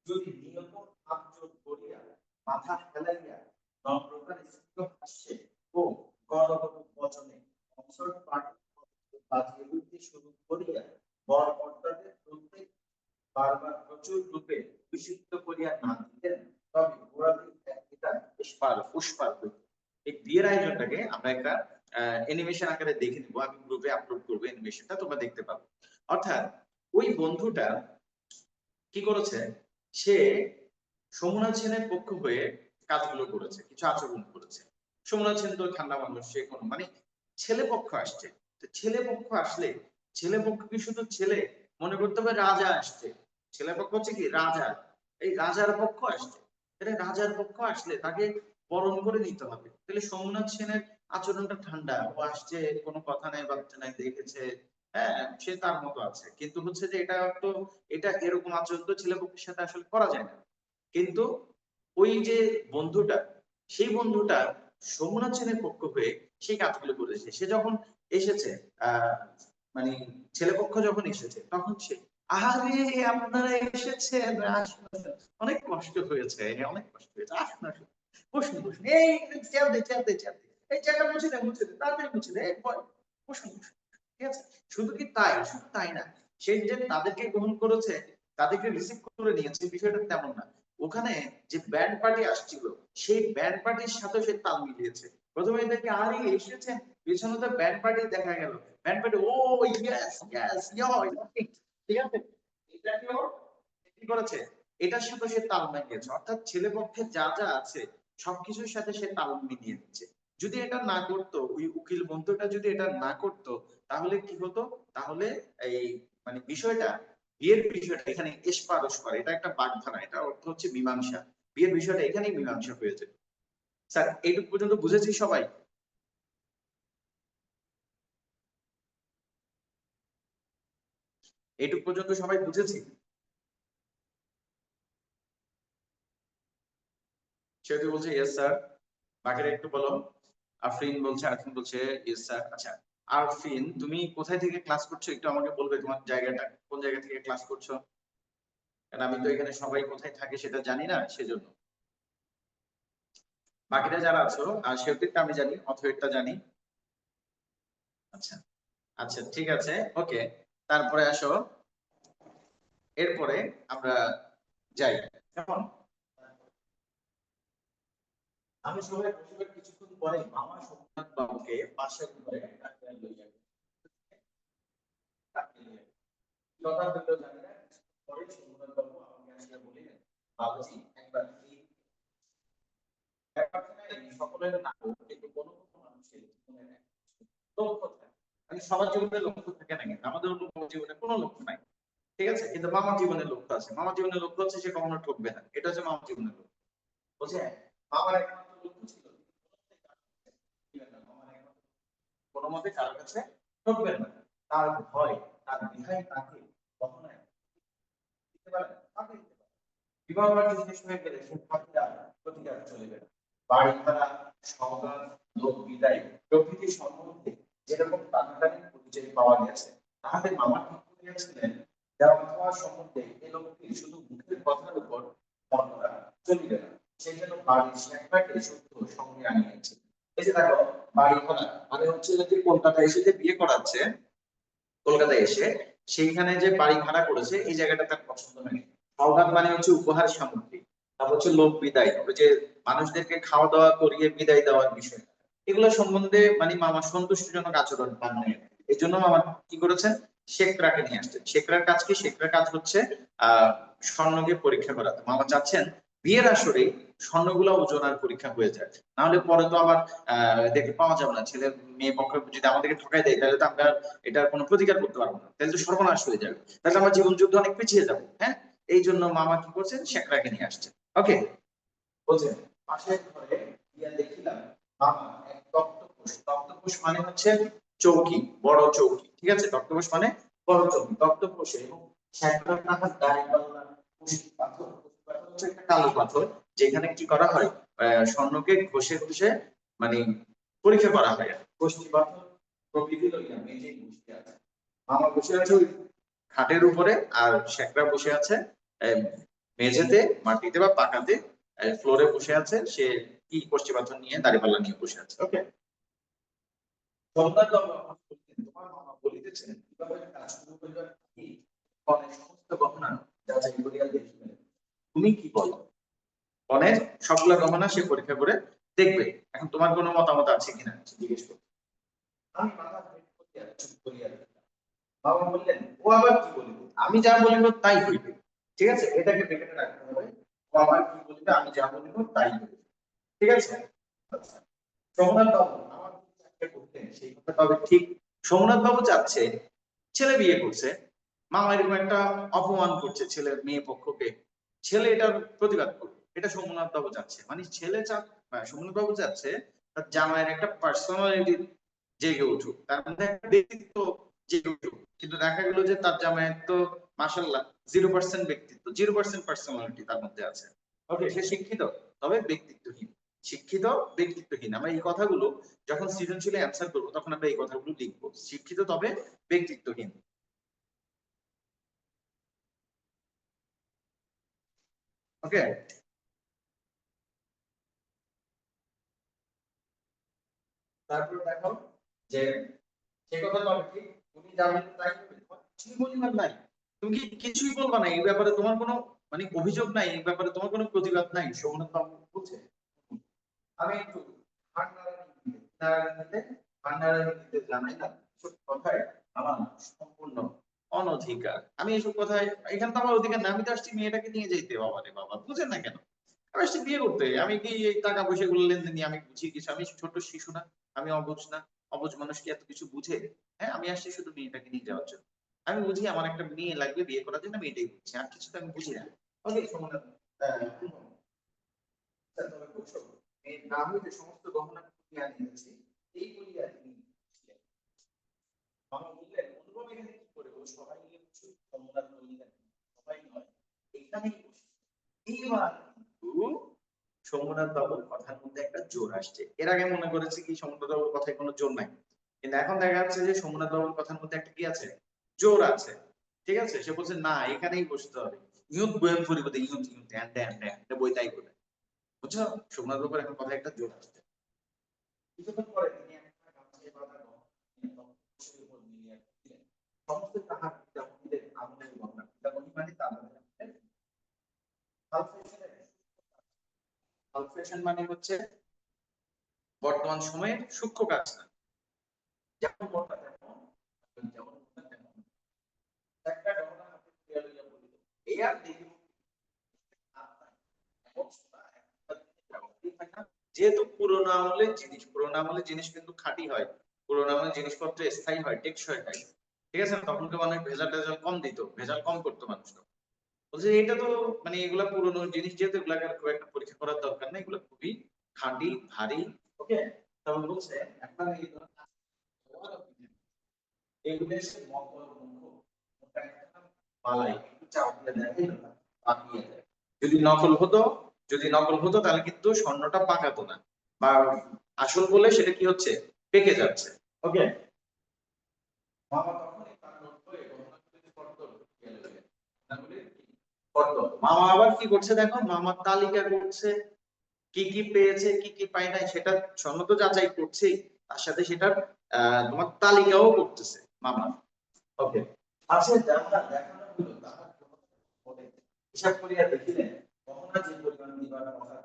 যদি নিয়ত হাতজোড় করিয়া মাথা ফেলাইয়া নম্রতার স্ফীত হাস্যে ও গদগদ বচনে অবসর পাঠ বাজিয়ে উঠতে শুরু করিয়া বরকর্তাদের প্রত্যেক বারবার প্রচুর রূপে বিশুদ্ধ করিয়া না দিতেন, তবে গোড়াতেই এটা পুষ্পার হইত। এই বিয়ের আয়োজনটাকে আমরা একটা অ্যানিমেশন আকারে দেখে নিব, আমি গ্রুপে আপলোড করবো অ্যানিমেশনটা, তোমরা দেখতে পাবো। অর্থাৎ ওই বন্ধুটা কি করেছে, সে সোমনাথ সেনের পক্ষ হয়ে কাজগুলো করেছে, কিছু আচরণ করেছে। সোমনাথ সেন তো ঠান্ডা মানুষ, সে কোনো মানে ছেলে পক্ষ আসছে, তো ছেলে পক্ষ আসলে ছেলে পক্ষ কি শুধু ছেলে মনে করতে হবে, রাজা আসছে, ছেলে পক্ষ হচ্ছে কি রাজা, এই রাজার পক্ষ আসছে, তাহলে রাজার পক্ষ আসলে তাকে বরণ করে নিতে হবে। তাহলে সোমনাথ সেনের আচরণটা ঠান্ডা, ও আসছে, কোনো কথা নাই বার্তা নাই, দেখেছে, হ্যাঁ সে তার মতো আছে, কিন্তু হচ্ছে যে এটা এরকম আচরণ তো ছেলে পক্ষের সাথে আসলে করা যায় না। কিন্তু ওই যে বন্ধুটা, সেই বন্ধুটা সোমনাথ সেনের পক্ষ হয়ে সেই কাজগুলো করেছে। সে যখন এসেছে, মানে ছেলেপক্ষ যখন এসেছে, তখন সে, আরে আপনারা এসেছেন, আসুন আসুন। অনেক কষ্ট হয়েছে, অনেক কষ্ট হয়েছে, আসুন আসুন, বসুন বসুন, এই চেয়ার দে চেয়ার দে চেয়ার দে, এই চেয়ারটা মুছে দে তাড়াতাড়ি মুছে দে, বসুন বসুন, ঠিক আছে? শুধু কি তাই, শুধু তাই না, সে যে তাদেরকে গ্রহণ করেছে, তাদেরকে রিসিভ করে নিয়েছে, বিষয়টা তেমন না। ওখানে যে ব্যান্ড পার্টি আসছিল, সেই ব্যান্ড পার্টির সাথে সে তাল মিলিয়েছে। প্রথমে দেখে আরে এসেছেন, পেছনে তো ব্যান্ড পার্টি দেখা গেল, ব্যান্ড পার্টি, ও ইয়েস ইয়েস ঠিক আছে, এটা কি করেছে, এটার সাথে সে তাল মিলিয়েছে। অর্থাৎ ছেলে পক্ষে যা যা আছে সবকিছুর সাথে সে তাল মিলিয়ে দিচ্ছে। যদি এটা না করতো, ওই উকিল বন্ধুটা যদি এটা না করতো, তাহলে কি হতো, তাহলে এই মানে বিষয়টা, বিয়ের বিষয়টা এখানে এসপার ওসপার, এটা একটা বাগধারা, এটা অর্থ হচ্ছে মীমাংসা। বিয়ের বিষয়টা এখানেই মীমাংসা হয়েছে। স্যার এইটুকু পর্যন্ত বুঝেছি সবাই? এইটুকু পর্যন্ত সবাই বুঝেছি? সেহেতু বলছে ইয়েস স্যার। বাকিরা একটু বলো। আরফিন বলছে ইয়েস স্যার। আচ্ছা আরফিন, তুমি কোথায় থেকে ক্লাস করছো একটু আমাকে বলবে, তোমার জায়গাটা কোন জায়গা থেকে ক্লাস করছো? কারণ আমি তো এখানে সবাই কোথায় থাকে সেটা জানি না, সেজন্য। বাকিরা যারা আছো, আর সেটিরটা আমি জানি, অথরিটটা জানি। আচ্ছা আচ্ছা ঠিক আছে, ওকে। তারপরে আসো, এরপরে আমরা যাই কেমন। আমি সবাই বসে কিছুক্ষণ পরে মামা সোমনাথ বাবুকে পাশে ধরে ডাক্তার লইয়া কথা হইলো জানি না। পরে সোমনাথ বাবু আমাকে আসিয়া বলিলেন, বাবুজি একবার সকলের না হোক, কিন্তু কোনো কোনো মানুষের জীবনে লক্ষ্য থাকে। মানে সবার জীবনে লক্ষ্য থাকে না, কিন্তু আমাদের জীবনে কোনো লক্ষ্য নাই, ঠিক আছে? কিন্তু মামার জীবনের লক্ষ্য আছে। মামার জীবনের লক্ষ্য হচ্ছে সে কখনো ঠকবে না, এটা হচ্ছে মামার জীবনের লক্ষ্য। বুঝছে? মামার একমাত্র লক্ষ্য ছিল কোনো মতে কারোর কাছে ঠকবেন না। তার ভয়, তার বিধায় তাকে কখনো দিতে পারে তাকে দিতে পারে। বিবাহ বাড়ি শেষ হয়ে গেলে সে প্রতিকার চলিবে না। বাড়ি ভাড়া, সংবাদ, লোক বিদায় প্রকৃতি সম্বন্ধে যেরকম টানাটানি পরিচয় পাওয়া গেছে, তাহাদের মামা ঠিক করিয়াছিলেন দেওয়া খাওয়ার সম্বন্ধে এ লোকটি শুধু মুখের কথার উপর মন করা চলিবে না। সেই জন্য বাড়ির শেখটাকে শুদ্ধ সঙ্গে আনিয়েছে। এই যে দেখো, বাড়ি ভাড়া মানে হচ্ছে যে কলকাতায় এসে যে বিয়ে করাচ্ছে, কলকাতায় এসে সেইখানে যে বাড়ি ভাড়া করেছে, এই জায়গাটা তার পছন্দ হয়নি। সওগাত মানে হচ্ছে উপহার সামগ্রী, তারপর হচ্ছে লোক বিদায়, ওই যে মানুষদেরকে খাওয়া দাওয়া করিয়ে বিদায় দেওয়ার বিষয়, এগুলো সম্বন্ধে মানে মামা সন্তুষ্টিজনক আচরণ পান নাই। এই জন্য মামা কি করেছেন, শেখরাকে নিয়ে আসছেন। শেখরার কাজ কি? শেখরার কাজ হচ্ছে স্বর্ণকে পরীক্ষা করা। মামা চাচ্ছেন বিয়ের আসরে স্বর্ণগুলো ওজন আর পরীক্ষা হয়ে যায়, নাহলে পরে তো আবার দেখে পাওয়া যাবে না। ছেলে মেয়ে পক্ষ যদি আমাদেরকে ঠকাই দেয়, তাহলে তো আমরা এটার কোনো প্রতিকার করতে পারবো না, তাহলে তো সর্বনাশ হয়ে যাবে, তাহলে আমার জীবন যুদ্ধ অনেক পিছিয়ে যাবে। হ্যাঁ, এই জন্য মামা কি করছেন, শেখরাকে নিয়ে আসছেন। ওকে, বুঝলেন? পাশের ঘরে গিয়া দেখিলাম মামা এক তক্তপোষ, তক্তপোষ মানে হচ্ছে চৌকি, বড় চৌকি, ঠিক আছে? তক্তপোষ মানে বড় চৌকি, তক্তপোষে এবং স্যাকরার কাঁথার দাঁড়িপাল্লা, কুশি পাথর, কুশি পাথর হচ্ছে একটা কালো পাথর, যেখানে কি করা হয়, স্বর্ণকে ঘষে ঘষে মানে পরীক্ষা করা হয়। গোষ্ঠী পাথর প্রকৃতি লইয়া মেঝে বসে আছে, মামা বসে আছে ওই খাটের উপরে, আর শেখরা বসে আছে মেঝেতে, মাটিতে বা পাকাতে, ফ্লোরে বসে আছে। সে কি কষ্টি পাথর নিয়ে, দাড়িপাল্লা নিয়ে বসে আছে। ওকে, তোমার মামা বলিতেছেন কিভাবে কাজ শুরু করিবার কি কনের সমস্ত গহনা যাচাই করিয়া দেখিবেন, তুমি কি বলো? কনের সবগুলা গহনা সে পরীক্ষা করে দেখবে। এখন তোমার কোনো মতামত আছে কিনা জিজ্ঞেস করো। আমি মাথা হেঁট করিয়া চুপ করিয়া রইলাম। বাবা বললেন, ও আবার কি বলিবে? আমি যা বলিব তাই হইবে। ঠিক আছে, এটাকে ব্রেকেটে রাখতে হবে। ও আবার কি বলিবে? আমি যা বলিব তাই হইবে। ঠিক আছে? আচ্ছা, সোমনাথ বাবু আমার চাকরি করতেন, সেই কথা তবে ঠিক। সোমনাথ বাবু চাচ্ছে, ছেলে বিয়ে করছে, মামা এরকম একটা অপমান করছে ছেলের মেয়ে পক্ষকে, ছেলে এটার প্রতিবাদ করবে, এটা সোমনাথ বাবু চাচ্ছে। মানে ছেলে সোমনাথ বাবু চাচ্ছে তার জামাইয়ের একটা পার্সোনালিটি জেগে উঠুক, তার মধ্যে একটা ব্যক্তিত্ব জেগে উঠুক। কিন্তু দেখা গেল যে তার জামাইয়ের তো মাশাআল্লাহ 0% ব্যক্তিত্ব, 0% পার্সোনালিটি তার মধ্যে আছে। ওকে, সে শিক্ষিত তবে ব্যক্তিত্বহীন, শিক্ষিত ব্যক্তিত্বহীন। আমরা এই কথাগুলো যখন সৃজনশীলে অ্যান্সার করবো তখন আমরা এই কথাগুলো লিখবো, শিক্ষিত তবে ব্যক্তিত্বহীন। ওকে, তারপর দেখো যে সে কথা তবে ঠিক, তুমি যা বলবে তাই হবে, তোমার কিছুই বলিবার নাই, তুমি কি কিছুই বলবা না এই ব্যাপারে? তোমার কোনো মানে অভিযোগ নাই এই ব্যাপারে? তোমার কোনো প্রতিবাদ নাই? সোমনাথ বাবু বলছে, আমি একটু ভান্ডারানিতে জানাইলাম এসব কথায় আমার সম্পূর্ণ অনধিকার। আমি এসব কথায়, এখানে তো আমার অধিকার না, আমি তো আসছি মেয়েটাকে নিয়ে যাইতে। বাবা রে বাবা, বুঝেন না কেন? আমি আসছি বিয়ে করতে। আমি কি এই টাকা পয়সা গুলো লেনদেন নিয়ে আমি বুঝি কিছু? আমি ছোট শিশু না? আমি অবুঝ না? অবুঝ মানুষ কি এত কিছু বুঝে? হ্যাঁ, আমি আসছি শুধু মেয়েটাকে নিয়ে যাওয়ার জন্য। আমি বুঝি আমার একটা মেয়ে লাগবে বিয়ে করার জন্য, আমি এটাই বুঝছি, আর কিছু তো আমি বুঝি না। ওকে সোমনাথ, তবে বসো, এর নাম হইতে সমস্ত গহনা খুলিয়া আনিয়াছি, এই বলিয়া তিনি বসিলেন। মামা বললেন, অনুভব এখানে কি করে? ও সবাই মিলে বসো। সোমনাথ বললেন, সবাই নয়, এখানেই বসি। এইবার কিন্তু সোমনাথ বাবুর কথার মধ্যে একটা জোর আসছে। এর আগে মনে করেছে কি সোমনাথ বাবুর কথায় কোনো জোর নাই, কিন্তু এখন দেখা যাচ্ছে যে সোমনাথ বাবুর কথার মধ্যে একটা কি আছে, জোর আছে। ঠিক আছে, সে বলছে না এখানেই বসতে হবে। ইউথ বইয়ের পরিবর্তে youth youth Dan Dan Dan, এটা বই তাই বলে। বুঝছো? সোমনাথ বাবুর এখন কথা একটা জোর আসছে। কিছুক্ষণ পরে তিনি একটা গামছায় বাঁধা গহনার উপর মিলিয়ে দিলেন। সমস্ত তাহার পিতামহীদের আমলের গহনা, পিতামহী মানে তাদের পালসেশন মানে হচ্ছে বর্তমান সময়ের সূক্ষ্ম কাজ না, যেমন মোটা তেমন, যেমন মোটা তেমন একটা গহনা হাতে তুলিয়া লইয়া বলিল, এই আর দেখিব যেহেতু পুরোনো আমলের জিনিস, পুরোনো আমলের জিনিস কিন্তু খাঁটি হয়, পুরোনো আমলের জিনিসপত্র স্থায়ী হয়, টেকসই হয়। ঠিক আছে, তখন তো অনেক ভেজাল টেজাল কম দিত, ভেজাল কম করতো মানুষ। বলছে এটা তো মানে এগুলা পুরোনো জিনিস, যেহেতু এগুলাকে খুব একটা পরীক্ষা করার দরকার নেই, এগুলো খুবই খাঁটি ভারী। ওকে, তখন বলছে এখন এই এগুলো এসে পালাই একটু চাপ দিয়ে দেখে পাকিয়ে যায়। যদি নকল হতো, যদি নকল হতো তাহলে কিন্তু স্বর্ণটা পাকাতো না, বা আসল বলে সেটা কি হচ্ছে, পেকে যাচ্ছে। ওকে, মামা তখনই তার লক্ষ্যে গহনাগুলির ফর্দর ঢুকিয়ে দিলেন। গহনাগুলির কি ফর্দর? মামা আবার কি করছে দেখো, মামা তালিকা করছে, কি কি পেয়েছে কি কি পায় নাই সেটা স্বর্ণ তো যাচাই করছেই, তার সাথে সেটার তোমার তালিকাও করতেছে মামা। ওকে, আছে যাহা দেখানো হলো তাহা বলে হিসাব করিয়া দেখিলেন গহনা যে পরিমাণ দিবার কথা,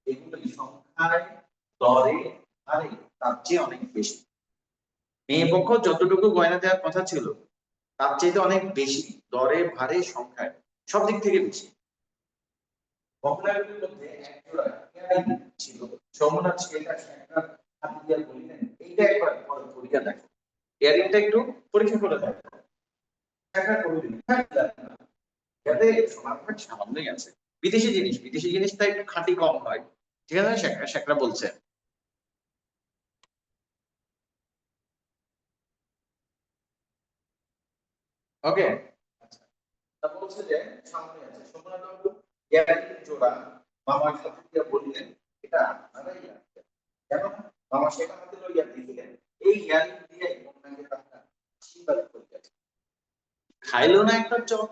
এগুলি সংখ্যায়, দরে, আরে তার চেয়ে অনেক বেশি। মেয়ে পক্ষ যতটুকু গয়না দেওয়ার কথা ছিল তার চাইতে অনেক বেশি, দরে ভারে সংখ্যায়, সব দিক থেকে বেশি। গহনাগুলির মধ্যে এক জোড়া ইয়ারিং ছিল। সোমনাথ সেটা একটা হাত দিয়া বলিলেন, এইটা একবার পরীক্ষা দেখো, ইয়ারিংটা একটু পরীক্ষা করে দেখো। টাকা করে দিন, যাতে সোনার ভাগ সামান্যই আছে। বিদেশি জিনিস, বিদেশি জিনিসটা একটু খাঁটি কম হয়, ঠিক আছে, শেখরা বলছে। ওকে, আচ্ছা, তা বলছে যে সামনে আছে সোমনাথ বাবু ইয়ারিং জোড়া মামার সাথে দিয়ে বললেন এটা আপনারাই আছে কেন? মামা সেটা হাতে লইয়া দিলেন, এই ইয়ারিং দিয়ে কন্যাকে তাহারা আশীর্বাদ করিয়াছে। খাইলো না একটা চপ।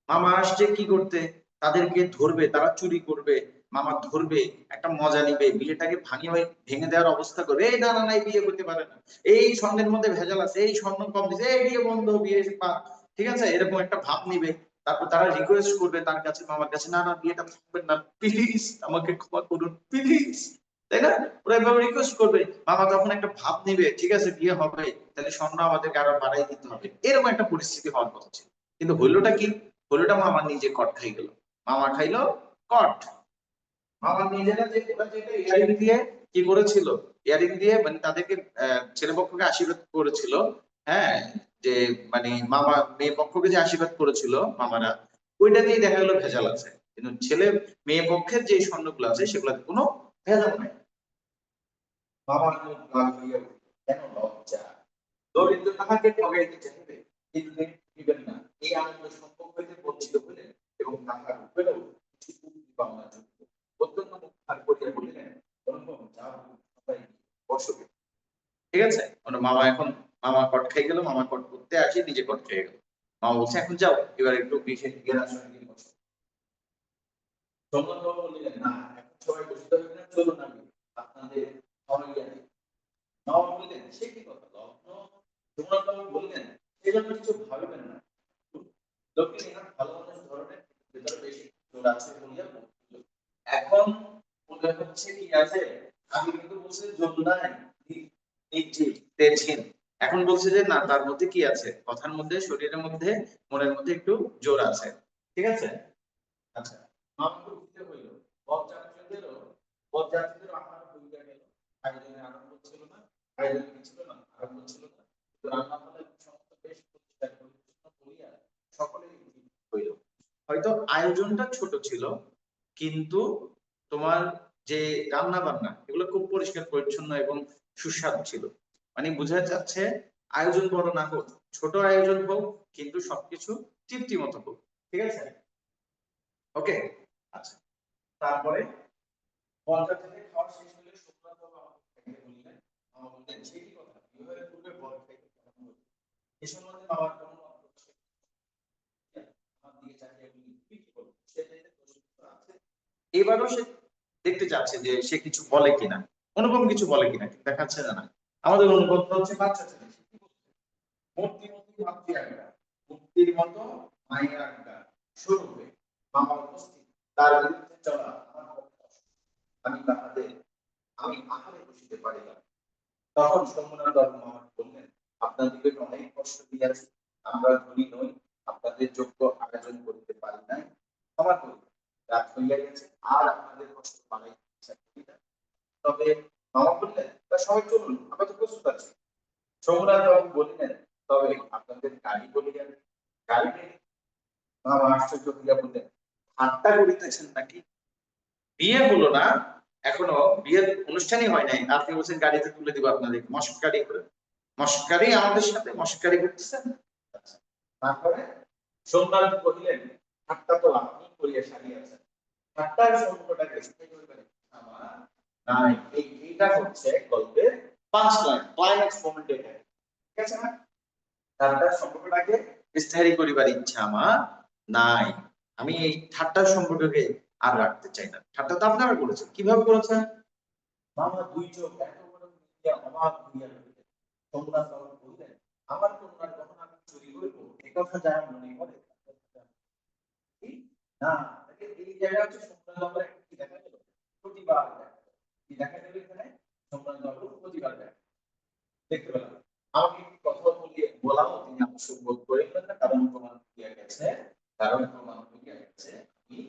মামা আসছে কি করতে, তাদেরকে ধরবে, তারা চুরি করবে, মামা ধরবে, একটা মজা নিবে, বিয়েটাকে ভেঙে দেওয়ার অবস্থা করবে, এই না না না, এই বিয়ে করতে পারে না, এই স্বর্ণের মধ্যে ভেজাল আছে, এই স্বর্ণ কম দিছে, এই বিয়ে বন্ধ, বিয়ে ঠিক আছে, এরকম একটা ভাব নিবে। তারপর তারা রিকোয়েস্ট করবে তার কাছে, মামার কাছে, না না বিয়েটা থাকবেন না, প্লিজ আমাকে ক্ষমা করুন প্লিজ, তাই না? ওরা এভাবে রিকোয়েস্ট করবে, মামা তখন একটা ভাব নিবে, ঠিক আছে বিয়ে হবে, তাহলে স্বর্ণ আমাদেরকে আরো বাড়াই দিতে হবে, এরকম একটা পরিস্থিতি হওয়ার কথা ছিল। কিন্তু হইলোটা কি, হইলোটা মামা নিজে কট খাই গেল। মামা খাইলো কট। মামা নিজেরা যে ওরা যেটা ইয়ারিং দিয়ে কি করেছিল, ইয়ারিং দিয়ে মানে তাদেরকে ছেলে পক্ষকে আশীর্বাদ করেছিল, হ্যাঁ, যে মানে মামা মেয়ে পক্ষকে যে আশীর্বাদ করেছিল মামারা, ওইটাতেই দেখা গেলো ভেজাল আছে। কিন্তু ছেলে মেয়ে পক্ষের যে স্বর্ণগুলো আছে সেগুলোতে কোনো ভেজাল নাই। মামার মুখ লাল হইয়া উঠিল, কেন লজ্জা, দরিদ্র তাহাকে ঠগাইতে চাহিবে কিন্তু তিনি দিবেন না, এই আনন্দ সম্ভব হইতে বঞ্চিত হইলেন এবং তাহার উপরেও কিছু মুক্তি পাওনা যোগ্য। অত্যন্ত মুখ ভার করিয়া বলিলেন, অনুপম যাও সবাই বসবে। ঠিক আছে, মানে মামা এখন, মামা কট খাই গেল, মামা কট করতে আসি নিজে কট খেয়ে গেল। মামা বলছে এখন যাও, এবার একটু বিশেষ জ্ঞান আসনে গিয়ে বসো। সোমনাথ বাবু বললেন, না এখন সবাই বসতে হবে না, চলুন আমি আপনাদের খাওয়াইয়া দিই। মামা বললেন, সে কি কথা লগ্ন? সোমনাথ বাবু বললেন, সেজন্য কিছু ভাববেন না, লোকটি ইহার ভালো মানুষ ধরনের ভেতরে বেশি জোর আছে বলিয়া বলছিল। এখন মনে হচ্ছে কি আছে, আমি কিন্তু বলছি জোর নাই, নিশ্চিত তেজহীন। এখন বলছে যে না, তার মধ্যে কি আছে, কথার মধ্যে, শরীরের মধ্যে, মনের মধ্যে একটু জোর আছে। ঠিক আছে, আচ্ছা, মামুকে উঠিতে হইল। বরযাত্রীদেরও আহার হইয়া গেল। আয়োজনে আরম্ভ ছিল না, আয়োজনে কি ছিল না, আরম্ভ ছিল না। কিন্তু রান্না হলে সমস্ত বেশ পরিষ্কার পরিচ্ছন্ন করিয়া সকলেই হইল। হয়তো আয়োজনটা ছোট ছিল, কিন্তু তোমার যে রান্না বান্না এগুলো খুব পরিষ্কার পরিচ্ছন্ন এবং সুস্বাদু ছিল। মানে বোঝা যাচ্ছে আয়োজন বড় না হোক, ছোট আয়োজন হোক, কিন্তু সবকিছু তৃপ্তি মতো হোক। ঠিক আছে, ওকে, আচ্ছা, তারপরে পঞ্চায়েত থেকে খাওয়া শেষ হলে সোমনাথ বাবু আমাকে খাইতে বললেন। মামা বললেন, সে কি কথা, বিবাহের পূর্বে বর খাইতে কেমন হলো? এ সম্বন্ধে বাবার কোনো মত প্রকাশ আমার দিকে চাহিয়া বলি, তুই কি বলবো, সে চাইতে প্রশ্ন আছে। এবারও সে দেখতে চাচ্ছে যে সে কিছু বলে কিনা, অনুপম কিছু বলে কিনা, কিন্তু দেখাচ্ছে না। আমাদের অনুপম তো হচ্ছে বাচ্চা ছেলে, সে কি বলছে, মূর্তি মূর্তি ভাবছি একটা, মূর্তির মতো মায়ের আজ্ঞা স্বরূপে মামা উপস্থিত, তার বিরুদ্ধে চলা আমার পক্ষে অসম্ভব। আমি তাহাদের, আমি আহারে বসিতে পারি না। তখন সোমনাথ বাবু আমাকে বললেন, আপনাদেরকে অনেক কষ্ট দিয়েছি, আমরা ধনী নই, আপনাদের যোগ্য আয়োজন করতে পারি নাই, ক্ষমা করুন, রাত হইয়া গেছে, আর আপনাদের কষ্ট বাড়াইতে ইচ্ছা করি না। তবে মামা বললেন, তা সবাই চলুন, আমরা তো প্রস্তুত আছি। সোমনাথ বাবু বললেন, তবে আপনাদের গাড়ি বলিয়া, গাড়ি নেই। মামা আশ্চর্য হইয়া বললেন, ঠাট্টা করিতেছেন নাকি, বিয়ে হলো না এখনো, বিয়ের অনুষ্ঠানই হয় নাই, আপনি বলছেন গাড়িতে তুলে দিব আপনাদের, মশকারি করে, মশকারি আমাদের সাথে মশকারি করতেছেন। আচ্ছা, তারপরে সোমনাথ কহিলেন, ঠাট্টা তো আপনি করিয়া সারিয়াছেন, ঠাট্টার সম্পর্কটাকে স্থায়ী করবেন আমার নাই, এইটা হচ্ছে গল্পের পাঁচ লাইন, ক্লাইম্যাক্স মোমেন্ট এটা, ঠিক আছে না? ঠাট্টার সম্পর্কটাকে স্থায়ী করিবার ইচ্ছা আমার নাই, আমি এই ঠাট্টার সম্পর্ককে আর রাখতে চাই না। ঠাট্টা তো আপনারা করেছেন, কিভাবে করেছেন? মামা দুই চোখ এত বড় মিলিয়া অবাক হইয়া রহিলেন। সোমনাথ বাবু কহিলেন, আমার কন্যার গহনা আমি চুরি করিব, একথা যারা মনে করে না, এই জায়গা হচ্ছে সোমনাথ বাবুর একটা কি দেখা গেল, প্রতিবাদ কি দেখা গেল এখানে, সোমনাথ বাবুর প্রতিবাদ দেখতে পেলাম। আমাকে একটু কথা বলিয়ে বলাও তিনি আবশ্যক বোধ করেন না, কারণ প্রমাণ হইয়া গেছে, কারণ প্রমাণ হইয়া গেছে আমি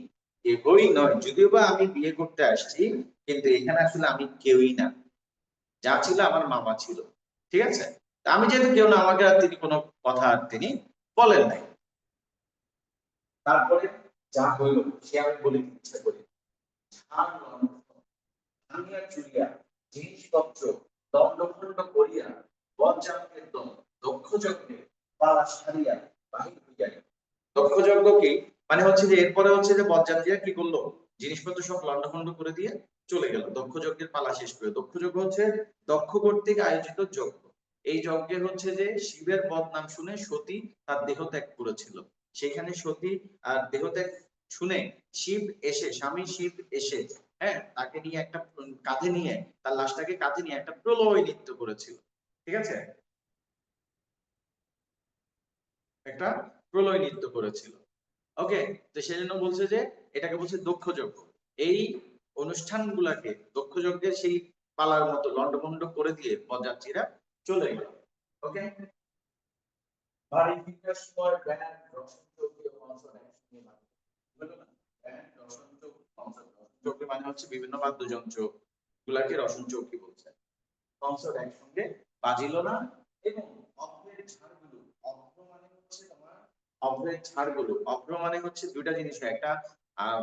কেউই নয়, যদিও বা আমি বিয়ে করতে আসছি, কিন্তু এখানে আসলে আমি কেউই না, যা ছিল আমার মামা ছিল। ঠিক আছে, তা আমি যেহেতু কেউ না, আমাকে আর তিনি কোনো কথা আর তিনি বলেন নাই। তারপরে যা হইল সে আমি বলে দিতে ইচ্ছা করি। ভাঙিয়া চুরিয়া জিনিসপত্র দণ্ডখণ্ড করিয়া বজ্জাঙ্গের দল দক্ষ যজ্ঞে পালা সারিয়া বাহির হইয়া গেল। দক্ষ যজ্ঞ কি মানে হচ্ছে যে এরপরে হচ্ছে যে বজ্জাঙ্গিয়া কি করলো, জিনিসপত্র সব লণ্ডভণ্ড করে দিয়ে চলে গেল দক্ষ যজ্ঞের পালা শেষ করে। দক্ষ যজ্ঞ হচ্ছে দক্ষ কর্তৃক আয়োজিত যজ্ঞ। এই যজ্ঞে হচ্ছে যে শিবের বদনাম শুনে সতী তার দেহ ত্যাগ করেছিল। সেখানে সতী আর দেহ ত্যাগ শুনে শিব এসে, স্বামী শিব এসে, হ্যাঁ, তাকে নিয়ে একটা কাঁধে নিয়ে, তার লাশটাকে কাঁধে নিয়ে একটা প্রলয় নৃত্য করেছিল। ঠিক আছে, একটা প্রলয় নৃত্য করেছিল। ওকে, তো সেজন্য বলছে যে এটাকে বলছে দক্ষ যজ্ঞ। এই অনুষ্ঠানগুলাকে দক্ষ যজ্ঞের সেই পালার মতো লন্ডভন্ড করে দিয়ে বরযাত্রীরা চলে গেল। ওকে, বাড়ি ফিরবার সময় ব্যান্ড রসন চৌকি ও কনসার্ট একসঙ্গে বাজে। বুঝলো না? ব্যান্ড রসন চৌকি কনসার্ট, রসন চৌকি মানে হচ্ছে বিভিন্ন বাদ্যযন্ত্র গুলাকে রসন চৌকি বলছে। কনসার্ট একসঙ্গে বাজিল না, এবং অভ্রের ঝাড়গুলো, অভ্র মানে হচ্ছে তোমার অভ্রের ঝাড়গুলো, অভ্র মানে হচ্ছে দুইটা জিনিস, একটা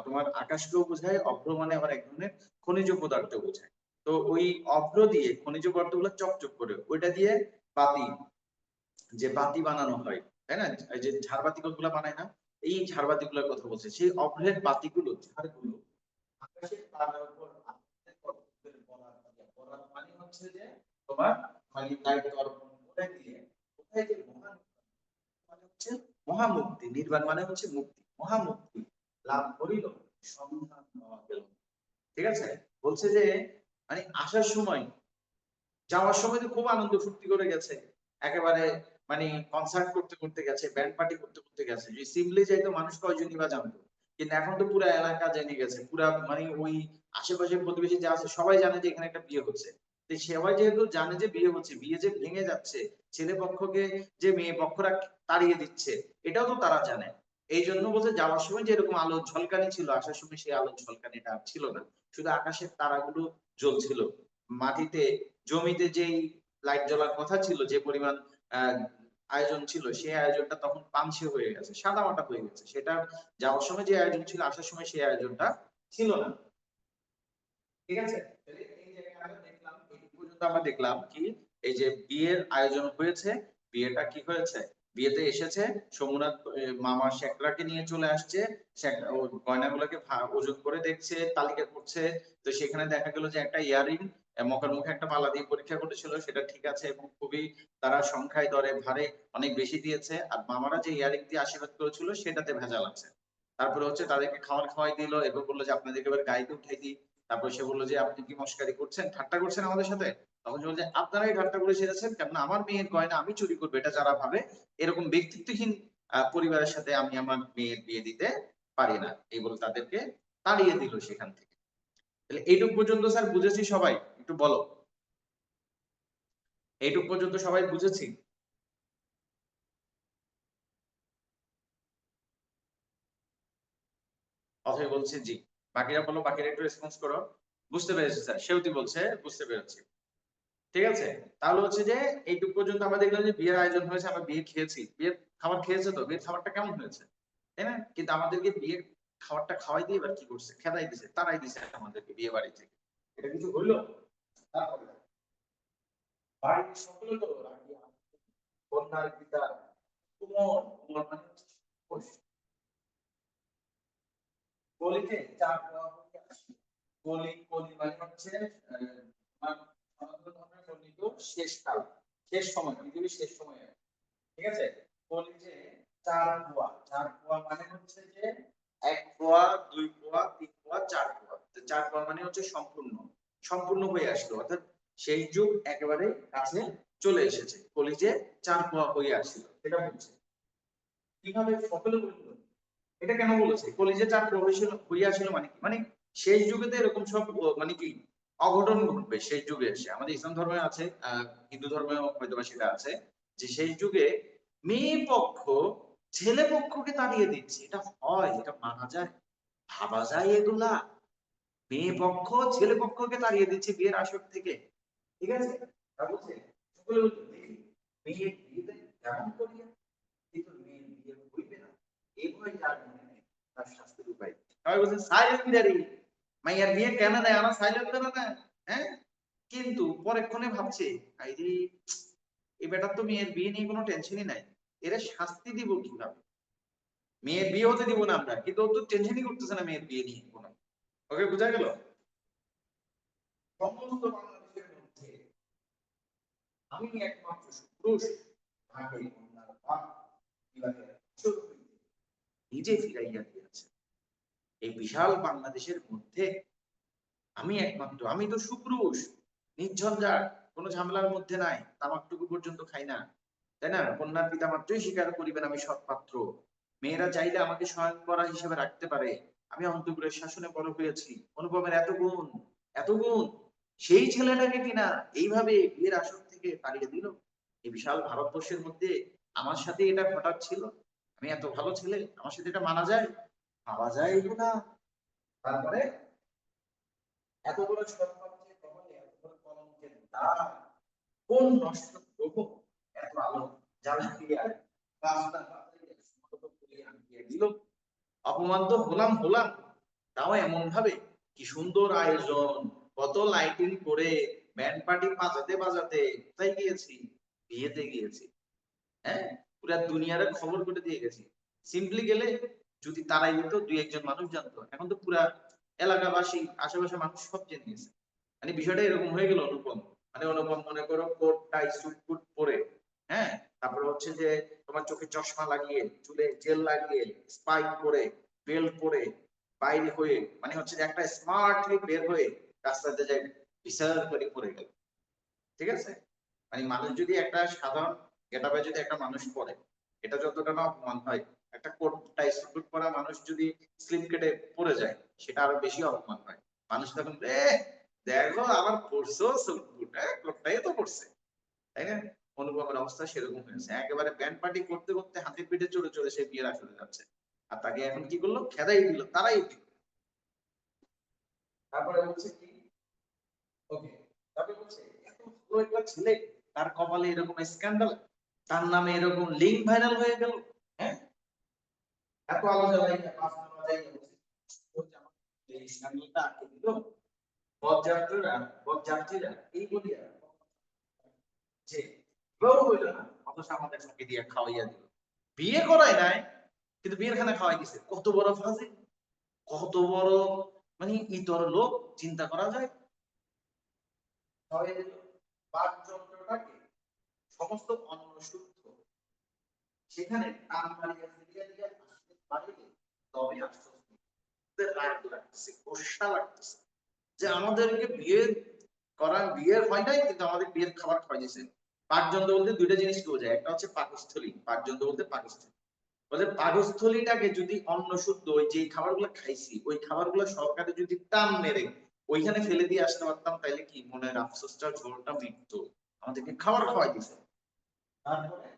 তোমার আকাশকেও বোঝায়, অভ্র মানে আবার এক ধরনের খনিজ পদার্থ বোঝায়। তো ওই অভ্র দিয়ে খনিজ পদার্থগুলো চকচক করে ওইটা দিয়ে বাতি, যে বাতি বানানো হয়, তাই না, এই যে ঝাড়বাতি গুলো বানায় না, এই ঝাড়বাতি গুলোর কথা বলছে। সেই অভ্রের বাতিগুলো, ঝাড়গুলো আকাশের তারার উপর আকাশের পর্বতের বরাত দিয়ে, বরাত মানে হচ্ছে যে তোমার মানে লাইট অর্পণ করে দিয়ে কোথায় যে মহান মানে হচ্ছে মহামুক্তি, নির্বাণ মানে হচ্ছে মুক্তি, মহামুক্তি লাভ করিল সন্ধান পাওয়া গেল। ঠিক আছে, বলছে যে মানে আসার সময়, যাওয়ার সময় তো খুব আনন্দ ফুর্তি করে গেছে, একেবারে মানে কনসার্ট করতে করতে গেছে, ব্যান্ড পার্টি করতে করতে গেছে। যে সিমলি যাইতো মানুষ কয়জনই বা জানতো, কিন্তু এখন তো পুরো এলাকা জেনে গেছে, পুরা মানে ওই আশেপাশে প্রতিবেশী যা আছে সবাই জানে যে এখানে একটা বিয়ে হচ্ছে। তো সবাই যেহেতু জানে যে বিয়ে হচ্ছে, বিয়ে যে ভেঙে যাচ্ছে, ছেলে পক্ষকে যে মেয়ে পক্ষরা তাড়িয়ে দিচ্ছে, এটাও তো তারা জানে। এই জন্য বলতে যাওয়ার সময় যে এরকম আলো ঝলকানি ছিল, আসার সময় সেই আলো ঝলকানিটা আর ছিল না, শুধু আকাশের তারাগুলো জ্বলছিল। মাটিতে, জমিতে যেই লাইট জ্বলার কথা ছিল, যে পরিমাণ আহ, আয়োজন ছিল, সেই আয়োজনটা তখন পানসে হয়ে গেছে, সাদা মাটা হয়ে গেছে। সেটা যাওয়ার সময় যে আয়োজন ছিল, আসার সময় সেই আয়োজনটা ছিল না। ঠিক আছে, তাহলে এই জায়গায় আমরা দেখলাম, এই পর্যন্ত আমরা দেখলাম কি, এই যে বিয়ের আয়োজন হয়েছে, বিয়েটা কি হয়েছে, বিয়েতে এসেছে সোমনাথ, মামা শেখরাকে নিয়ে চলে আসছে, ও গয়নাগুলোকে ওজন করে দেখছে, তালিকা করছে। তো সেখানে দেখা গেল যে একটা ইয়ারিং মকার মুখে একটা মালা দিয়ে পরীক্ষা করেছিল, সেটা ঠিক আছে এবং খুবই তারা সংখ্যায় দরে ভারে অনেক বেশি দিয়েছে। আর মামারা যে ইয়ারিং দিয়ে আশীর্বাদ করেছিল সেটাতে ভেজাল আছে। তারপরে হচ্ছে তাদেরকে খাবার খাওয়াই দিল, এবার বললো যে আপনাদেরকে এবার গাড়িতে উঠাই দিই। তারপর সে বললো যে আপনি কি মস্কারি করছেন, ঠাট্টা করছেন আমাদের সাথে। তখন সে বলছে আপনারাই ঠাট্টা করে সেরেছেন, কেননা আমার মেয়ের গয়না আমি চুরি করবো, এটা যারা ভাবে এরকম ব্যক্তিত্বহীন পরিবারের সাথে আমি আমার মেয়ের বিয়ে দিতে পারি না, এই বলে তাদেরকে তাড়িয়ে দিল সেখান থেকে। তাহলে এইটুক পর্যন্ত স্যার বুঝেছি সবাই, একটু বলো, এইটুক পর্যন্ত সবাই বুঝেছি? অথই বলছে জি। বাকিরা বলো, বাকিরা একটু রেসপন্স করো। বুঝতে পেরেছি স্যার, সেউতি বলছে বুঝতে পেরেছি। ঠিক আছে, তাহলে হচ্ছে যে এইটুকু পর্যন্ত আমরা দেখলাম যে বিয়ের আয়োজন হয়েছে, আমরা বিয়ে খেয়েছি, বিয়ের খাবার খেয়েছে, তো বিয়ের খাবারটা কেমন হয়েছে, তাই না? কিন্তু আমাদেরকে বিয়ের খাবারটা খাওয়াই দিয়ে এবার কি করছে, খেদাই দিছে, তারাই দিছে আমাদেরকে বিয়ে বাড়ি থেকে। এটা কিছু হইলো? তারপরে বাড়ির সকলে তো রাখিয়া কন্যার পিতা কুমোর, কুমোর মানে হচ্ছে পুরুষ, কলিতে চার দেওয়া হইয়া আসে। কলি, কলি মানে হচ্ছে তোমার সনাতন ধর্মের বর্ণিত শেষ কাল, শেষ সময়, পৃথিবীর শেষ সময়ে। ঠিক আছে, কলিজে চার পোয়া, চার পোয়া মানে হচ্ছে যে এক পোয়া, দুই পোয়া, তিন পোয়া, চার পোয়া। তো চার পোয়া মানে হচ্ছে সম্পূর্ণ, সম্পূর্ণ হয়ে আসলো, অর্থাৎ সেই যুগ একেবারে কাছে চলে এসেছে, কলিজে চার পোয়া হয়ে আসলো, এটা বলছে। কিভাবে সকলে বলল, এটা কেন বলেছে কলিজে চার পোয়া হয়েছিল, হইয়াছিল মানে কি, মানে শেষ যুগেতে এরকম সব মানে কি অঘটন ঘটবে শেষ যুগে এসে। আমাদের ইসলাম ধর্মে আছে, হিন্দু ধর্মে হয়তো বা সেটা আছে, যে শেষ যুগে মেয়ে পক্ষ ছেলে পক্ষকে তাড়িয়ে দিচ্ছে। এটা হয়, এটা মানা যায়, ভাবা যায় এগুলা? মেয়ে পক্ষ ছেলে পক্ষকে তাড়িয়ে দিচ্ছে বিয়ের আসর থেকে। ঠিক আছে, তা বলছে সকলে বলছে দেখি মেয়ের বিয়েতে কেমন করিয়া, কিন্তু মেয়ের বিয়ে হইবে না, এই ভয় যার মনে নেই তার শাস্তির উপায়। সবাই বলছে সাইলেন্ট, মাইয়ার বিয়ে কেন দেয় আমার সাইলেন্ট করে না, হ্যাঁ? কিন্তু পরেক্ষণে ভাবছে আইরে এই বেটার তো মেয়ের বিয়ে নিয়ে কোনো টেনশনই নাই, এরা শাস্তি দিব কিভাবে, মেয়ের বিয়ে হতে দিব না আমরা, কিন্তু ও তো টেনশনই করতেছে না মেয়ের বিয়ে নিয়ে কোনো। ওকে, বোঝা গেল? সমস্ত বাংলাদেশের মধ্যে আমি একমাত্র পুরুষ তাকে কন্যার বাপ বিবাহের বছর হইতে নিজে ফিরাইয়া দিয়েছে। এই বিশাল বাংলাদেশের মধ্যে আমি একমাত্র, আমি তো সুপুরুষ, নির্ঝঞ্ঝাট, কোনো ঝামেলার মধ্যে নাই, তামাকটুকু পর্যন্ত খাই না, তাই না? কন্যার পিতা মাত্রই স্বীকার করিবেন আমি সৎপাত্র। মেয়েরা চাইলে আমাকে স্বয়ংবরা হিসেবে রাখতে পারে। আমি অন্তপুরের শাসনে বড় হয়েছি, অনুপমের এত গুণ, এত গুণ, সেই ছেলেটাকে কিনা এইভাবে বিয়ের আসর থেকে তাড়িয়ে দিল। এই বিশাল ভারতবর্ষের মধ্যে আমার সাথে এটা হঠাৎ ছিল, আমি এত ভালো ছেলে, আমার সাথে এটা মানা যায়? ভাবা যায় না। তারপরে এত বড় সৎপাত্রের কপালে এত বড় কলঙ্কের দাগ, কোন নষ্ট গ্রহ এত আলো জ্বালা দিয়ে রাস্তা বাতাইয়ে সমতল করিয়া আনিয়া দিল? অপমান তো হলাম হলাম, তাও এমন ভাবে, কি সুন্দর আয়োজন, কত লাইটিং করে, ব্যান্ড পার্টি বাজাতে বাজাতে কোথায় গিয়েছি? বিয়েতে গিয়েছি, হ্যাঁ, পুরা দুনিয়ার খবর করে দিয়ে গেছি। সিম্পলি গেলে যদি তারাই দিত, দুই একজন মানুষ জানতো, এখন তো পুরা এলাকাবাসী, আশেপাশে মানুষ সব জেনে গেছে। মানে বিষয়টা এরকম হয়ে গেল অনুপম, মানে অনুপম মনে করো কোট টাই স্যুট বুট পরে, হ্যাঁ, তারপরে হচ্ছে যে তোমার চোখে চশমা লাগিয়ে, চুলে জেল লাগিয়ে, স্পাইক পরে, বেল্ট পরে, বাইরে হয়ে, মানে হচ্ছে যে একটা স্মার্টলি বের হয়ে রাস্তাতে যায়, বিচার করে পড়ে গেল। ঠিক আছে? মানে মানুষ যদি একটা সাধারণ গেটাপে যদি একটা মানুষ পড়ে, এটা যতটা না অপমান হয়, একটা কোট টাই স্যুট পরা মানুষ যদি স্লিপ কেটে পড়ে যায়, সেটা আরো বেশি অপমান হয়। মানুষ তখন দেখো আবার পড়ছো স্যুট বুট, লোকটাই তো পড়ছে, তাই না? অনুভবের অবস্থা সেরকম হয়েছে, একেবারে ব্যান্ড পার্টি করতে করতে হাতির পিঠে চড়ে চড়ে সে বিয়ের আসরে যাচ্ছে। আর তাকে এখন কি করলো? খেদাই দিল, তারাই দিল। তারপরে হচ্ছে কি, ওকে, তারপরে হচ্ছে এত ভালো একটা ছেলে, তার কপালে এরকম স্ক্যান্ডাল, তার নামে এরকম লিঙ্ক ভাইরাল হয়ে গেল, হ্যাঁ, এত আলোচনা বাসনা বাজাই এই স্ক্যান্ডালটা আটকে দিল। বরযাত্রীরা বরযাত্রীরা এই বলিয়া যে বউ হইল না, অথচ আমাদের সঙ্গে দিয়ে খাওয়াইয়া দিল, বিয়ে করায় নাই কিন্তু বিয়ের খানা খাওয়াই দিছে। কত বড় ফাজিল, কত বড় মানে ইতর লোক, চিন্তা করা যায়। খাওয়াইয়া দিল বাকযন্ত্রটাকে, সমস্ত অন্ন শুদ্ধ, সেখানে টান মারিয়া ফিরিয়া দিয়া আসতে পারিলে তবে আশ্বস্ত রাগ লাগতেছে, গোসা লাগতেছে যে আমাদেরকে বিয়ে করা, বিয়ের হয় নাই কিন্তু আমাদের বিয়ের খাবার খাওয়াইছে। পাকযন্ত্র বলতে দুইটা জিনিস বোঝায়, একটা হচ্ছে পাকস্থলী, পাকযন্ত্র বলতে পাকস্থলী, বলে পাকস্থলীটাকে যদি অন্ন শুদ্ধ, ওই যে খাবারগুলো খাইছি ওই খাবারগুলো সরকারে যদি টান মেরে ওইখানে ফেলে দিয়ে আসতে পারতাম, তাইলে কি মনের আফসোসটা, ঝোলটা মিটতো। আমাদেরকে খাবার খাওয়াই দিছে। তারপরে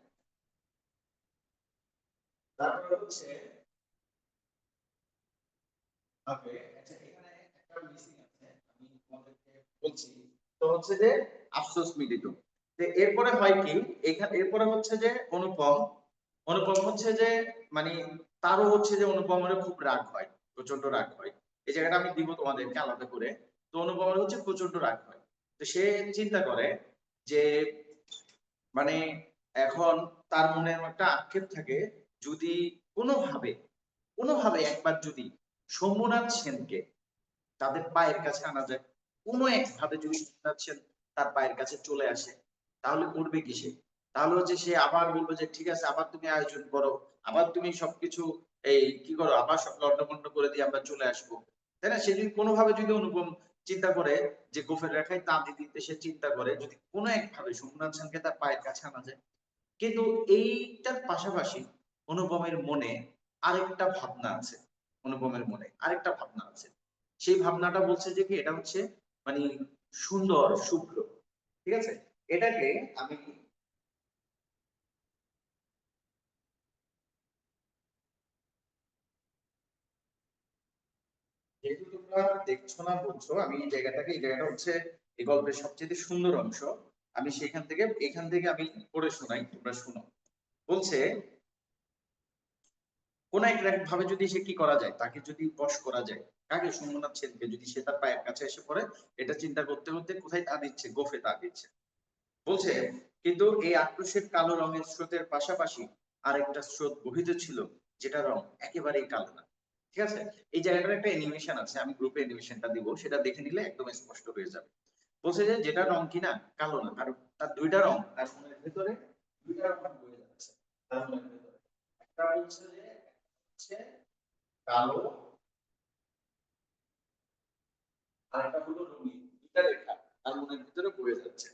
তারপরে হচ্ছে ওকে, আচ্ছা এখানে একটা মিসিং আছে, আমি তোমাদেরকে বলছি। তো হচ্ছে যে আফসোস মিলিত, তো এরপরে হয় কি, এখানে এরপরে হচ্ছে যে অনুপম, অনুপম হচ্ছে যে মানে তারও হচ্ছে যে অনুপমের খুব রাগ হয়, প্রচন্ড রাগ হয়। এই জায়গাটা আমি দিব তোমাদেরকে আলাদা করে। তো অনুপমের হচ্ছে প্রচন্ড রাগ হয়। তো সে চিন্তা করে যে মানে এখন তার মনে একটা আক্ষেপ থাকে, যদি কোনোভাবে কোনোভাবে একবার যদি শম্ভুনাথ সেনকে তাদের পায়ের কাছে আনা যায়, কোনো একভাবে যদি শম্ভুনাথ সেন তার পায়ের কাছে চলে আসে, তাহলে করবে কি সে? তাহলে হচ্ছে সে আবার বলবে যে ঠিক আছে, আবার তুমি আয়োজন করো, আবার তুমি সবকিছু এই কি করো, আবার সব লন্ডভন্ড করে দিয়ে আমরা চলে আসবো, তাই না? সে যদি কোনোভাবে যদি অনুপম চিন্তা করে যে গোফের রেখায় তাঁতি দিতে, সে চিন্তা করে যদি কোনো একভাবে শম্ভুনাথ সেনকে তার পায়ের কাছে আনা যায়। কিন্তু এইটার পাশাপাশি অনুপমের মনে আরেকটা ভাবনা আছে, অনুপমের মনে আরেকটা ভাবনা আছে। সেই ভাবনাটা বলছে যে কি, এটা হচ্ছে মানে সুন্দর শুভ্র, ঠিক আছে? এটাকে আমি, যেহেতু তোমরা দেখছো না বলছো, আমি এই জায়গাটাকে, এই জায়গাটা হচ্ছে এই গল্পের সবচেয়ে সুন্দর অংশ, আমি সেখান থেকে এখান থেকে আমি পড়ে শোনাই, তোমরা শুনো। বলছে কোন এক ভাবে যদি সে কি করা যায়, তাকে যদি বশ করা যায়, কাকে? সোমনাথ সেনকে। যদি সে তার পায়ের কাছে এসে পড়ে, এটা চিন্তা করতে করতে কোথায় তা দিচ্ছে? গোফে তা দিচ্ছে। বলছে কিন্তু এই আক্রোশের কালো রঙের স্রোতের পাশাপাশি আরেকটা স্রোত বহিত ছিল, যেটা রং একেবারেই কালো না। ঠিক আছে? এই জায়গাটার একটা অ্যানিমেশন আছে, আমি গ্রুপে অ্যানিমেশনটা দিব, সেটা দেখে নিলে একদম স্পষ্ট হয়ে যাবে। বলছে যে যেটা রং কিনা কালো না, কারণ তার দুইটা রং তার মনের ভেতরে, দুইটা রং বয়ে যাচ্ছে তার মনের ভেতরে। একটা হচ্ছে যে হচ্ছে কালো, আর একটা হলো রঙিন। দুইটা রেখা তার মনের ভিতরে বয়ে যাচ্ছে।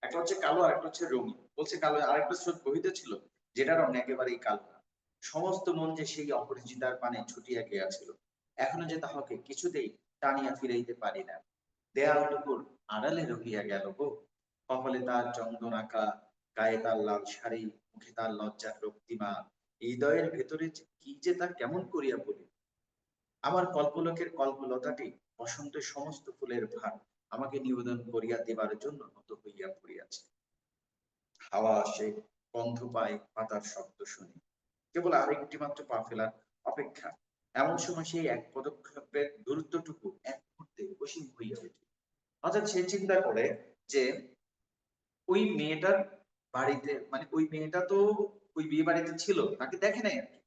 একটা হচ্ছে কালো আর একটা হচ্ছে রঙিন। বলছে কালো আরেকটা স্রোত বহিতে ছিল, যেটা রং একেবারেই কালো না। সমস্ত মন যে সেই অপরিচিতার পানে ছুটিয়া গিয়াছিল, এখনো যে তাহাকে কিছুতেই টানিয়া ফিরাইতে পারি না। দেয়ালটুকুর আড়ালে রহিয়া গেল গো। কপালে তার চন্দন আঁকা, গায়ে তার লাল শাড়ি, মুখে তার লজ্জার রক্তিমা, হৃদয়ের ভেতরে কি যে তা কেমন করিয়া বলি। আমার কল্পলোকের কল্পলতাটি বসন্তের সমস্ত ফুলের ভার আমাকে নিবেদন করিয়া দেবার জন্য নত হইয়া পড়িয়াছে। হাওয়া আসে, গন্ধ পায়, পাতার শব্দ শুনি, কেবল আরেকটি মাত্র পা ফেলার অপেক্ষা। এমন সময় সেই এক পদক্ষেপের দূরত্বটুকু এক মুহূর্তে অসীম হইয়া ওঠে। অর্থাৎ সে চিন্তা করে যে ওই মেয়েটার বাড়িতে, মানে ওই মেয়েটা তো ওই বিয়ে বাড়িতে ছিল, তাকে দেখে নাই আর কি।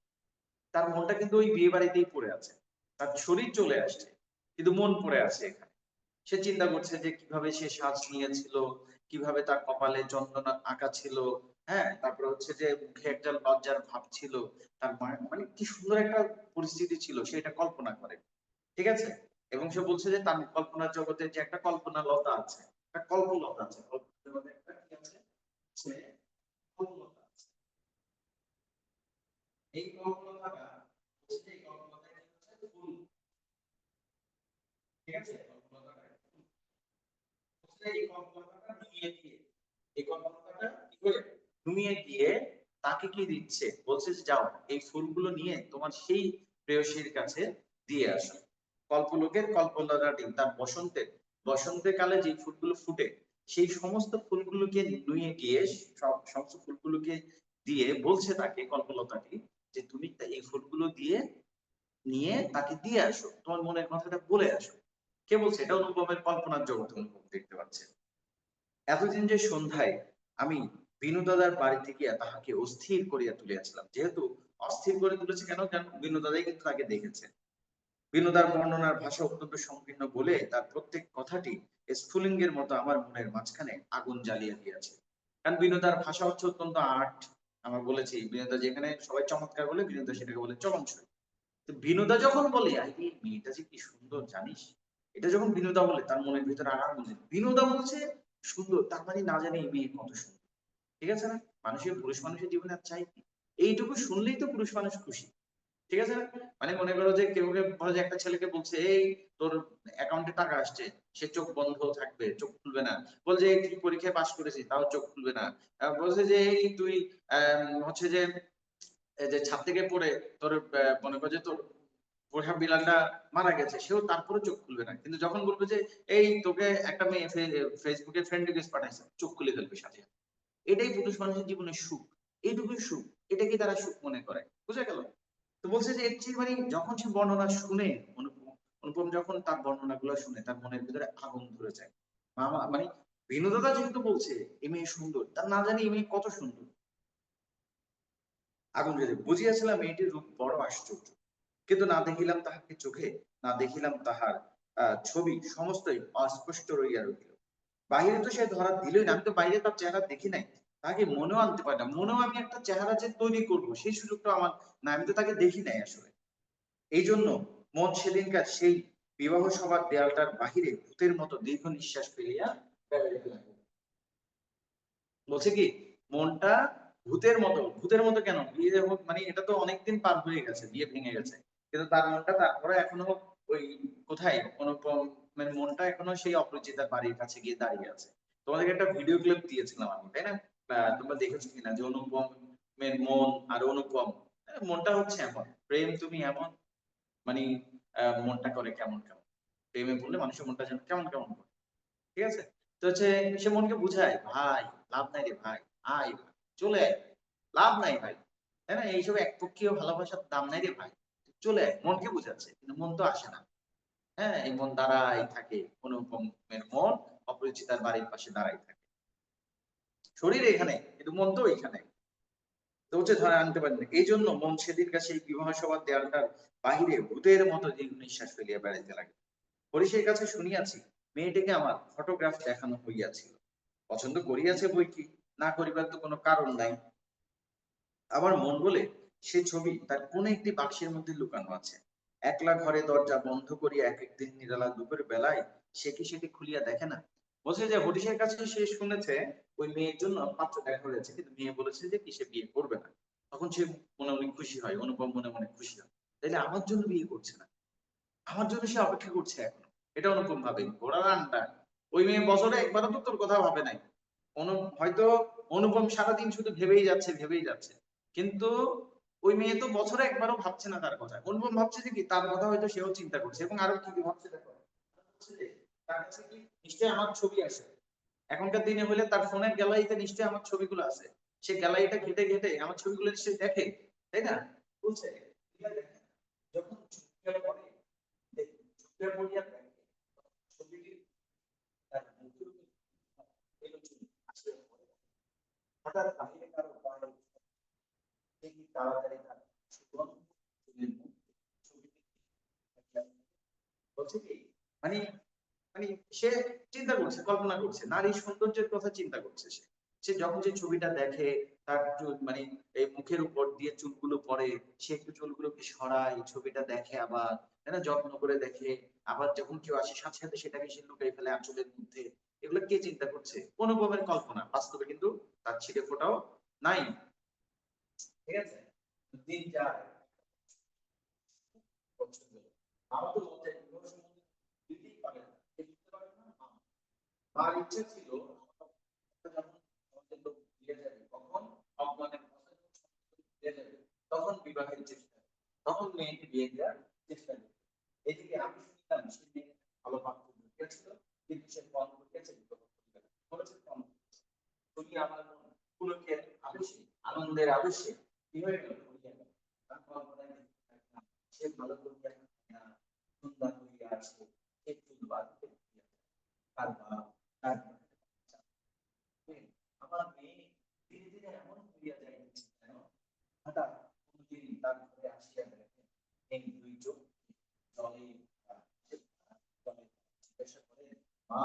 তার মনটা কিন্তু ওই বিয়ে বাড়িতেই পড়ে আছে। তার শরীর চলে আসছে, কিন্তু মন পড়ে আছে এখানে। সে চিন্তা করছে যে কিভাবে সে সাজ নিয়েছিল, কিভাবে তার কপালে চন্দন আঁকা ছিল, হ্যাঁ, তারপরে হচ্ছে যে মুখে একটা লজ্জার ভাব ছিল, তার মানে কি সুন্দর একটা পরিস্থিতি ছিল সেটা কল্পনা করে। ঠিক আছে? এবং সে বলছে যে তার কল্পনার জগতে যে একটা কল্পনা লতা আছে, একটা কল্পলতা আছে, কল্পনার জগতে একটা কি আছে? সে কল্পলতা আছে। এই কল্পলতাটা হচ্ছে যে এই কল্পলতা হচ্ছে ফুল। ঠিক আছে? কল্পলতাটা এই কল্পনাটা নুইয়ে দিয়ে, এই কল্পনাটা কি করে নুইয়ে দিয়ে তাকে কি দিচ্ছে? বলছে যে যাও এই ফুলগুলো নিয়ে তোমার সেই প্রেয়সীর কাছে দিয়ে আসো। কল্পলোকের কল্পলতাটি তার বসন্তের কালে যে ফুলগুলো ফুটে, সেই সমস্ত ফুলগুলোকে নুইয়ে গিয়ে, সমস্ত ফুলগুলোকে দিয়ে বলছে তাকে, কল্পলতাটি, যে তুমি এই ফুলগুলো দিয়ে নিয়ে তাকে দিয়ে আসো, তোমার মনের কথাটা বলে আসো। কে বলছে? এটা অনুপমের কল্পনার জগৎ অনুপম দেখতে পাচ্ছে। এতদিন যে সন্ধ্যায় আমি বিনু দাদার বাড়িতে গিয়া তাহাকে অস্থির করিয়া তুলিয়াছিলাম। যেহেতু অস্থির করে তুলেছে কেন? কারণ বিনু দাদাই কিন্তু তাকে দেখেছে। বিনোদার বর্ণনার ভাষা অত্যন্ত সংকীর্ণ বলে তার প্রত্যেক কথাটি স্ফুলিঙ্গের মতো আমার মনের মাঝখানে আগুন জ্বালিয়ে দিয়েছে। কারণ বিনোদার ভাষা হচ্ছে অত্যন্ত আর্ট। আমরা বলেছি বিনোদা যেখানে সবাই চমৎকার বলে, বিনোদা সেটাকে বলে চলনসই। তো বিনোদা যখন বলে আই এই মেয়েটা যে কি সুন্দর জানিস, এটা যখন বিনোদা বলে তার মনের ভিতরে আঘাত বলছে, বিনোদা বলছে সুন্দর, তার মানে না জানে এই মেয়ে কত সুন্দর। ঠিক আছে না? মানুষের, পুরুষ মানুষের জীবনে আর চাই কি? এইটুকু শুনলেই তো পুরুষ মানুষ খুশি। ঠিক আছে না? মানে মনে করো যে কেউ কেউ বলে যে একটা ছেলেকে বলছে এই তোর অ্যাকাউন্টে টাকা আসছে, সে চোখ বন্ধ থাকবে, চোখ খুলবে না। বলছে এই তুই পরীক্ষায় পাশ করেছিস, তাও চোখ খুলবে না। বলছে যে এই তুই হচ্ছে যে এই যে ছাদ থেকে পড়ে তোর মনে কর যে তোর পোষা বিড়ালটা মারা গেছে, সেও তারপরে চোখ খুলবে না। কিন্তু যখন বলবে যে এই তোকে একটা মেয়ে ফেসবুকে ফ্রেন্ড রিকোয়েস্ট পাঠাইছে, চোখ খুলে ফেলবে সাথে সাথে। এটাই পুরুষ মানুষের জীবনের সুখ। এইটুকুই সুখ, এটাকে তারা সুখ মনে করে। বুঝা গেল? তো বলছে যে এর চেয়ে মানে যখন সে বর্ণনা শুনে, অনুপম অনুপম যখন তার বর্ণনা গুলো শুনে তার মনের ভিতরে আগুন ধরে যায়। মামা মানে বিনোদতা যেহেতু বলছে এই মেয়ে সুন্দর, তার না জানি এই মেয়ে কত সুন্দর। আগুন ধরে যায়। বুঝিয়াছিলাম মেয়েটির রূপ বড় আশ্চর্য, কিন্তু না দেখিলাম তাহাকে চোখে, না দেখিলাম তাহার ছবি, সমস্তই অস্পষ্ট রইয়া রইল। বাইরে তো সে ধরা দিলই না, আমি তো বাইরে তার চেহারা দেখি নাই, তাকে মনেও আনতে পারি না। মনেও আমি একটা চেহারা যে তৈরি করবো সেই সুযোগটা আমার না, আমি তো তাকে দেখি নাই আসলে। এই জন্য মন সেদিনকার সেই বিবাহ সভার দেয়ালটার বাহিরে ভূতের মতো দীর্ঘ নিঃশ্বাস ফেলিয়া বেড়াইতে লাগিল। বলছে কি, মনটা ভূতের মতো। ভূতের মতো কেন? বিয়ে মানে এটা তো অনেকদিন পার হয়ে গেছে, বিয়ে ভেঙে গেছে, কিন্তু তার মনটা তারপরে এখনো ওই কোথায় মানে মনটা এখনো সেই অপরিচিতার বাড়ির কাছে গিয়ে দাঁড়িয়ে আছে। তোমাদেরকে একটা ভিডিও ক্লিপ দিয়েছিলাম আমি, তাই না? তোমরা দেখেছো কিনা যে অনুপমের মন আর অনুপম, মনটা হচ্ছে এমন, প্রেম তুমি এমন, মানে মনটা করে কেমন কেমন। প্রেমে বললে মানুষের মনটা যেন কেমন কেমন করে। ঠিক আছে? তো হচ্ছে সে মনকে বুঝায়, ভাই লাভ নাই রে ভাই, আয় ভাই, চলে আয়, লাভ নাই ভাই, তাই না? এইসব একপক্ষীয় ভালোবাসার দাম নাই রে ভাই, চলে আয়। মনকে বুঝাচ্ছে, কিন্তু মন তো আসে না। হ্যাঁ, এই মন দাঁড়াই থাকে, অনুপমের মন অপরিচিতার বাড়ির পাশে দাঁড়াই থাকে। শরীর এখানে কিন্তু মন তো এখানে, তো হচ্ছে ধরে আনতে পারেন। এই জন্য মন সেদিন কাছে এই বিবাহ সভার দেয়ালটার বাহিরে ভূতের মতো দীর্ঘ নিঃশ্বাস ফেলিয়া বেড়াইতে লাগে। হরিশের কাছে শুনিয়াছি মেয়েটিকে আমার ফটোগ্রাফ দেখানো হইয়াছিল, পছন্দ করিয়াছে বই কি, না করিবার তো কোনো কারণ নাই। আমার মন বলে সে ছবি তার কোন একটি বাক্সের মধ্যে লুকানো আছে। একলা ঘরে দরজা বন্ধ করিয়া এক একদিন নিরালা দুপুর বেলায় সে কি সেটি খুলিয়া দেখে না। বলছে যে হরিশের কাছে সে শুনেছে ওই মেয়ের জন্য পাত্র দেখা হয়েছে, কিন্তু মেয়ে বলেছে যে কি সে বিয়ে করবে না। তখন সে মনে মনে খুশি হয়, অনুপম মনে মনে খুশি হয়, তাইলে আমার জন্য বিয়ে করছে না, আমার জন্য সে অপেক্ষা করছে এখনো। এটা অনুপম ভাবে ঘোড়ার আন্ডা। ওই মেয়ে বছরে একবারও তো তোর কথা ভাবে নাই। হয়তো অনুপম সারাদিন শুধু ভেবেই যাচ্ছে ভেবেই যাচ্ছে, কিন্তু ওই মেয়ে তো বছরে একবারও ভাবছে না তার কথা। অনুপম ভাবছে যে কি তার কথা হয়তো সেও চিন্তা করছে, এবং আরো কি কি ভাবছে দেখো। ভাবছে যে তার কাছে কি নিশ্চয়ই আমার ছবি আছে, এখনকার দিনে হলে তার ফোনের গ্যালারিতে নিশ্চয়ই আমার ছবিগুলো আছে, সে গ্যালারিটা ঘেটে ঘেটে আমার ছবিগুলো নিশ্চয়ই দেখে, তাই না? বলছে এগুলা দেখে না। যখন চোখে পড়ে, চোখে পড়িয়া দেখে, ছবিটি তার মুখের উপর এলো চুল আসলে পড়ে। হঠাৎ বাহিরে কারো পায়ে সে কি তাড়াতাড়ি তার সুগন্ধ চুলের মুখ ছবিটি বলছে কি, মানে মানে সে চিন্তা করছে, কল্পনা করছে, নারী সৌন্দর্যের কথা চিন্তা করছে। সে সে যখন যে ছবিটা দেখে, তার মানে এই মুখের উপর দিয়ে চুলগুলো পড়ে, সে একটু চুলগুলোকে সরায়, ছবিটা দেখে, আবার তাই না, যত্ন করে দেখে। আবার যখন কেউ আসে সাথে সাথে সেটাকে সে লুকাই ফেলে আঁচলের মধ্যে। এগুলো কে চিন্তা করছে? অনুভবের কল্পনা, বাস্তবে কিন্তু তার ছিটে ফোটাও নাই। ঠিক আছে, দিন যায়, বছর গেল, আমার তো লজ্জায় বিবাহ সম্বন্ধে দিতেই পারে না, বুঝতে পারে না। আমার ইচ্ছা ছিল যখন আমাদের লোক বিয়ে যাবে, তখন অজ্ঞানের বিয়ে যাবে, তখন বিবাহের চেষ্টা, তখন মেয়েকে বিয়ে দেওয়ার চেষ্টা করবে। এদিকে আমি শুনলাম সে মেয়ে ভালো পাত্র ঢুকেছিল, কিন্তু সে ফোন করতেছে বিবাহ করবে না, বলেছে ফোন। তুমি আমার মন পুলকে আবেশে, আনন্দের আবেশে কি হয়ে গেল, হইয়া গেল। তার কল্পনায় দেখতে থাকলাম সে ভালো করিয়া না, সুন্দর হইয়া আছে, সে চুল বাঁধতে তার বাপ, তার আমার মেয়ে ধীরে ধীরে এমন হইয়া যাইতেছে যেন হঠাৎ কোনদিন তার ঘরে আসিয়া দেখে এই দুই চোখ জলে জলে জিজ্ঞাসা করেন, মা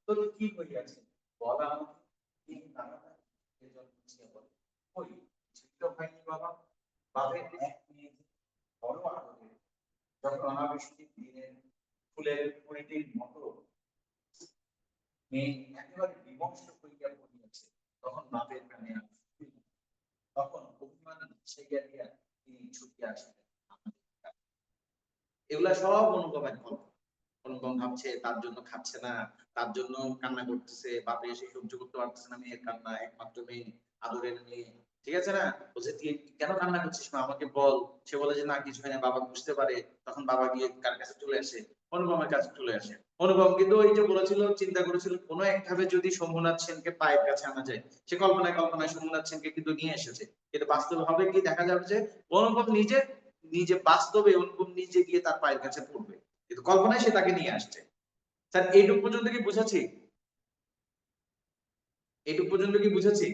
তোর কি হইয়াছে, বল আমাকে। এই তাড়াতাড়ি জল মুছিয়া বলে, কই কিছুই হয়নি বাবা। বাপের এক মেয়ে বড় আদরের, যখন অনাবৃষ্টির দিনের ফুলের পরিধির মতো মেয়ে একেবারে বিমর্ষ হইয়া পড়িয়াছে, তখন বাপের কানে তখন অভিমান ছেড়িয়া দিয়া তিনি ছুটিয়া আসলেন আমাদের কাছে। এগুলা সব অনুপমের গল্প। অনুপম ভাবছে তার জন্য খাচ্ছে না, তার জন্য কান্না করতেছে, বাপে এসে সহ্য করতে পারতেছে না মেয়ের কান্না, একমাত্র মেয়ে, আদরের মেয়ে। ঠিক আছে না? বলছে তুই কেন কান্না করছিস মা, আমাকে বল। সে বলে যে না কিছু হয় না, বাবা বুঝতে পারে। তখন বাবা গিয়ে কার কাছে চলে আসে, অনুপমের কাছে চলে আসে। অনুপম কিন্তু ওই যে বলেছিল, চিন্তা করেছিল কোনো এক ভাবে যদি শম্ভুনাথ সেনকে পায়ের কাছে আনা যায়, সে কল্পনায় কল্পনায় শম্ভুনাথ সেনকে কিন্তু নিয়ে এসেছে। কিন্তু বাস্তবে হবে কি, দেখা যাবে যে অনুপম নিজে নিজে বাস্তবে অনুপম নিজে গিয়ে তার পায়ের কাছে পড়বে, কিন্তু কল্পনায় সে তাকে নিয়ে আসছে। স্যার এইটুকু পর্যন্ত কি বুঝাচ্ছি? এইটুকু পর্যন্ত কি বুঝাচ্ছি?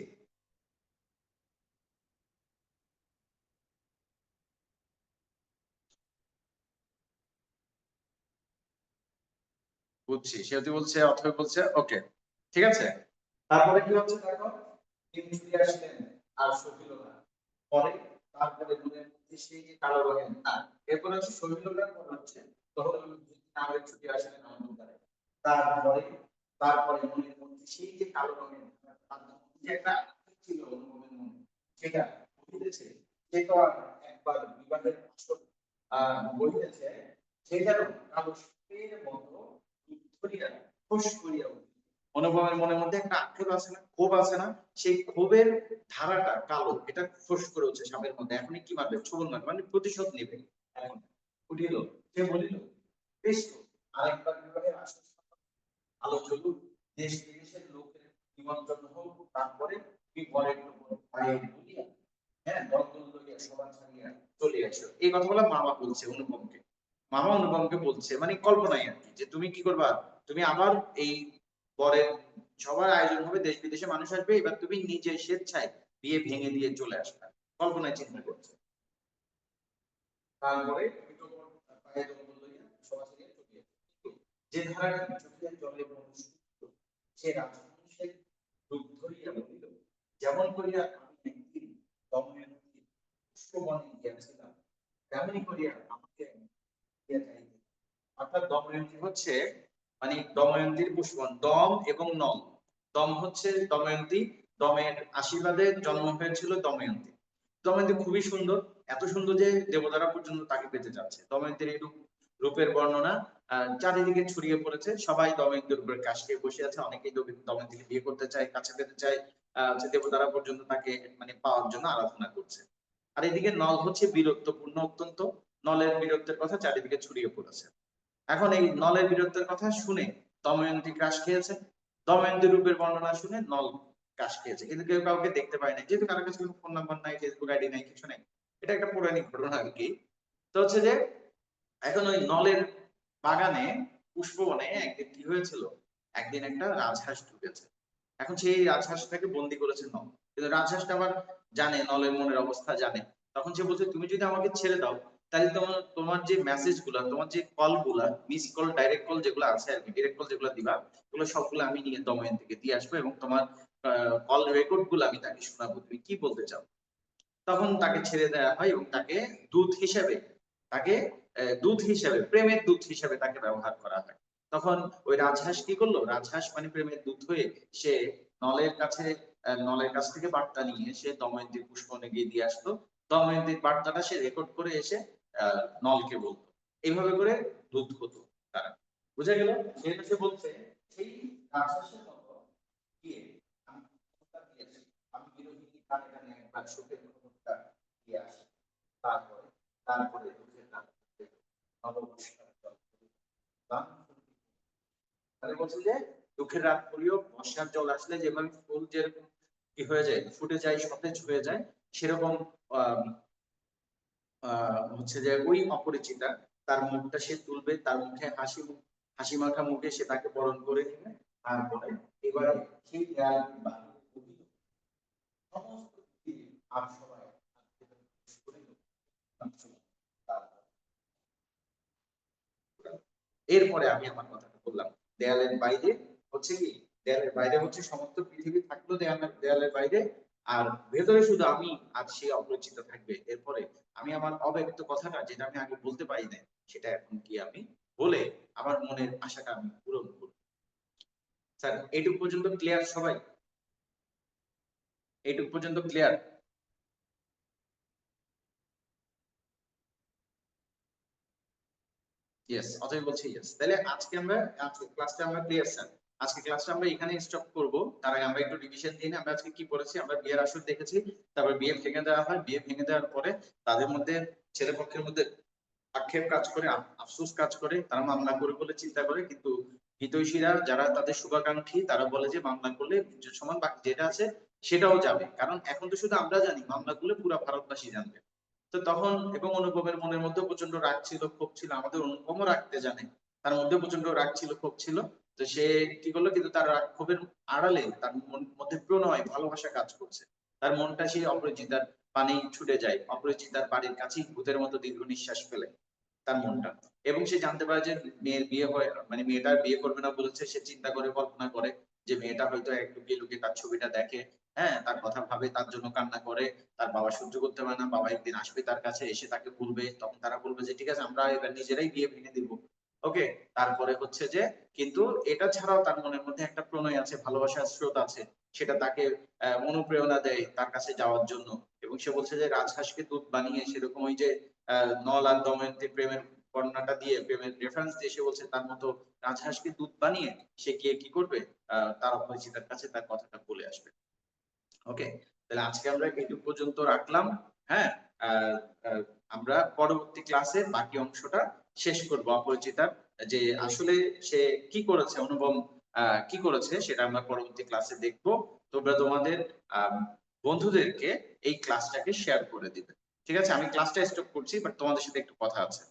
বুঝছি, সেহেতু বলছে অথবা বলছে ওকে, ঠিক আছে। তারপরে কি হচ্ছে দেখো, তিনি ফিরে আসলেন, আর সহিল না। পরে তারপরে মনের মধ্যে সেই যে কালো রঙের দাগ, এরপরে হচ্ছে সহিলতার পর হচ্ছে তখন নামের ছুটি আসলেন আমাদের দ্বারা। তারপরে তারপরে মনের মধ্যে সেই যে কালো রঙের দাগ, তার মধ্যে যে একটা ছিল অনুভবের মনে, সেটা বুঝেছে। সে তো আর একবার বিবাহের আসর বলিতেছে, সেটারও কালো সুখের মতো ধরিয়া ফোঁস করিয়া উঠিল। অনুপমের মনের মধ্যে একটা আক্ষেপ আছে না, ক্ষোভ আছে না, সেই ক্ষোভের ধারাটা কালো, এটা ফোঁস করে উঠছে সাপের মধ্যে। এখনই কি মারবে, ছোবল মারবে, মানে প্রতিশোধ নেবে। এখন উঠিল, সে বলিল, বেশ তো, আরেকবার বিবাহের আসর আলো জ্বলুক, দেশ বিদেশের লোকের নিমন্ত্রণ হোক, তারপরে তুই ঘরের পায়ে বলিয়া, হ্যাঁ দল দল লইয়া সভা ছাড়িয়া চলে আসো। এই কথাগুলো মামা বলছে অনুপমকে। মামা অনুপমকে বলছে, মানে কল্পনাই আর কি, যে তুমি কি করবা, তুমি আবার এই পরের সবার আয়োজন হবে, দেশ বিদেশে মানুষ আসবে, এবার তুমি নিজে স্বেচ্ছায় বিয়ে ভেঙে দিয়ে চলে আসবে, কল্পনায় চিন্তা করছে। তারপরে ওই তো পায়ে দম্বল লইয়া সবার থেকে চলিয়ে গেল। যে ধারাটি চোখের জলে মনুষ্য সে রাজবংশের রূপ ধরিয়া বলিল, যেমন করিয়া আমি একদিন দময়ন্তী পুষ্পবনে গিয়াছিলাম, তেমনি করিয়া আমাকে দিয়া যাইতে। অর্থাৎ দময়ন্তী হচ্ছে মানে দময়ন্তীর পুষ্পবন, দম এবং নল। দম হচ্ছে দময়ন্তী, দমের আশীর্বাদে জন্ম হয়েছিল দময়ন্তী। দময়ন্তী খুবই সুন্দর, এত সুন্দর যে দেবতারা পর্যন্ত তাকে পেতে যাচ্ছে। দময়ন্তীর এই রূপের বর্ণনা চারিদিকে ছড়িয়ে পড়েছে, সবাই দময়ন্তীর উপরে কাশ খেয়ে বসে আছে, অনেকেই দময়ন্তীকে বিয়ে করতে চায়, কাছে পেতে চায়, যে দেবতারা পর্যন্ত তাকে মানে পাওয়ার জন্য আরাধনা করছে। আর এদিকে নল হচ্ছে বীরত্বপূর্ণ অত্যন্ত, নলের বীরত্বের কথা চারিদিকে ছড়িয়ে পড়েছে। এখন এই নলের বীরত্বের কথা শুনে দময়ন্তী কাশ খেয়েছে, দময়ন্তী রূপের বর্ণনা শুনে নল কাশ খেয়েছে, কিন্তু কেউ কাউকে দেখতে পায় না, যেহেতু কারো কাছে ফোন নাম্বার নাই, ফেসবুক আইডি নাই, কিছু নাই। এটা একটা পৌরাণিক ঘটনা আর কি। তো হচ্ছে যে এখন ওই নলের বাগানে পুষ্পবনে একদিন কি হয়েছিল, একদিন একটা রাজহাঁস ঢুকেছে। এখন সেই রাজহাঁসটাকে বন্দি করেছে নল, কিন্তু রাজহাঁসটা আবার জানে নলের মনের অবস্থা জানে। তখন সে বলছে, তুমি যদি আমাকে ছেড়ে দাও, তাহলে তোমার তোমার যে মেসেজ গুলা, তোমার যে কল গুলা, মিস কল, ডাইরেক্ট কল যেগুলো আছে আর কি, ডিরেক্ট কল যেগুলো দিবা, ওগুলো সবগুলো আমি নিয়ে দময়ন্তীকে দিয়ে আসবো, এবং তোমার কল রেকর্ড গুলো আমি তাকে শোনাবো, তুমি কি বলতে চাও। তখন তাকে ছেড়ে দেওয়া হয় এবং তাকে দূত হিসেবে, তাকে দূত হিসেবে, প্রেমের দূত হিসেবে তাকে ব্যবহার করা হয়। তখন ওই রাজহাঁস কি করলো, রাজহাঁস মানে প্রেমের দূত হয়ে সে নলের কাছে, নলের কাছ থেকে বার্তা নিয়ে সে দময়ন্তীর পুষ্পবনে গিয়ে দিয়ে আসতো। দময়ন্তীর বার্তাটা সে রেকর্ড করে এসে নলকে বলতো। এইভাবে করে দূত হতো তারা। বুঝা গেল? যেহেতু সে বলছে সেই রাজহাঁসের মতো গিয়ে আমি প্রস্তাব দিয়েছি, আমি বিরোহিনী কানে কানে একবার সুখের মুহূর্তটা দিয়ে আসি, তারপরে তারপরে দুধের নাম নববর্ষার জল গান শুনবি। তাহলে বলছে যে দুঃখের রাত পড়িও বর্ষার জল আসলে যেভাবে ফুল যেরকম কি হয়ে যায়, ফুটে যায়, সতেজ হয়ে যায়, সেরকম আহ হচ্ছে যে ওই অপরিচিতা তার মুখটা সে তুলবে, তার মুখে হাসি, হাসি মাখা মুখে সে তাকে বরণ করে নেবে। তারপরে এবারে সেই দেয়ালটি বাহিরে কহিল, সমস্ত পৃথিবী আর সবাই এরপরে আমি আমার কথাটা বললাম, দেয়ালের বাইরে হচ্ছে কি, দেয়ালের বাইরে হচ্ছে সমস্ত পৃথিবী থাকলো দেয়ালের দেয়ালের বাইরে, আর ভেতরে শুধু আমি আর সেই অপরিচিত থাকবে। এরপরে আমি আমার অব্যক্ত কথাটা, যেটা আমি আগে বলতে পারি না, সেটা এখন কি আমি বলে আমার মনের আশাটা আমি পূরণ করব। স্যার এইটুকু পর্যন্ত ক্লিয়ার সবাই? এইটুকু পর্যন্ত ক্লিয়ার? ইয়েস, অতএব বলছি ইয়েস। তাহলে আজকে আমরা, আজকে ক্লাসটা আমরা ক্লিয়ার স্যার। আজকে ক্লাসটা আমরা এখানে স্টপ করব। তার আগে আমরা একটু রিভিশন দিই। আমরা আজকে কি পড়েছি, আমরা বিয়ের আসর দেখেছি, তারপর বিয়ে ভেঙে দেওয়া হয়, বিয়ে ভেঙে দেওয়ার পরে তাদের মধ্যে, ছেলে পক্ষের মধ্যে আক্ষেপ কাজ করে, আফসোস কাজ করে, তারা মামলা করে বলে চিন্তা করে, কিন্তু হিতৈষীরা যারা তাদের শুভাকাঙ্ক্ষী তারা বলে যে মামলা করলে যে সমান বাকি যেটা আছে সেটাও যাবে, কারণ এখন তো শুধু আমরা জানি, মামলা করলে পুরো ভারতবাসী জানবে। তো তখন এবং অনুপমের মনের মধ্যে প্রচন্ড রাগ ছিল, ক্ষোভ ছিল, আমাদের অনুপমও রাখতে জানে, তার মধ্যে প্রচন্ড রাগ ছিল, ক্ষোভ ছিল। তো সে কি করলো, কিন্তু তার রাগ ক্ষোভের আড়ালে তার মধ্যে প্রণয় ভালোবাসা কাজ করছে। তার মনটা সেই অপরিচিতার পানি ছুটে যায়, অপরিচিতার বাড়ির কাছেই ভূতের মতো দীর্ঘ নিঃশ্বাস ফেলে তার মনটা। এবং সে জানতে পারে যে মেয়ের বিয়ে হয়, মানে মেয়েটার বিয়ে করবে না বলেছে, সে চিন্তা করে কল্পনা করে যে মেয়েটা হয়তো এক লুকিয়ে লুকিয়ে তার ছবিটা দেখে, হ্যাঁ, তার কথা ভাবে, তার জন্য কান্না করে। তার বাবা সহ্য করতে পারে না, বাবা একদিন আসবে তার কাছে, এসে তাকে বলবে, তখন তারা বলবে যে ঠিক আছে আমরা এবার নিজেরাই বিয়ে ভেঙে দিব। ওকে। তারপরে হচ্ছে যে, কিন্তু এটা ছাড়াও তার মনের মধ্যে একটা প্রণয় আছে, ভালোবাসার স্রোত আছে, সেটা তাকে অনুপ্রেরণা দেয় তার কাছে যাওয়ার জন্য। এবং সে বলছে যে রাজহাঁসকে দুধ বানিয়ে, সেরকম ওই যে নল আর দময়ন্তীর প্রেমের বর্ণনাটা দিয়ে, প্রেমের রেফারেন্স দিয়ে সে বলছে তার মতো রাজহাঁসকে দুধ বানিয়ে সে গিয়ে কি করবে, তার অপরিচিতার কাছে তার কথাটা বলে আসবে। ওকে। তাহলে আজকে আমরা এইটুকু পর্যন্ত রাখলাম। হ্যাঁ। আহ, আহ, আমরা পরবর্তী ক্লাসে বাকি অংশটা শেষ করব, অপরিচিতার যে আসলে সে কি করেছে, অনুপম কি করেছে, সেটা আমরা পরবর্তী ক্লাসে দেখবো। তোমরা তোমাদের বন্ধুদেরকে এই ক্লাসটাকে শেয়ার করে দিবে। ঠিক আছে, আমি ক্লাসটা স্টপ করছি, বাট তোমাদের সাথে একটু কথা আছে।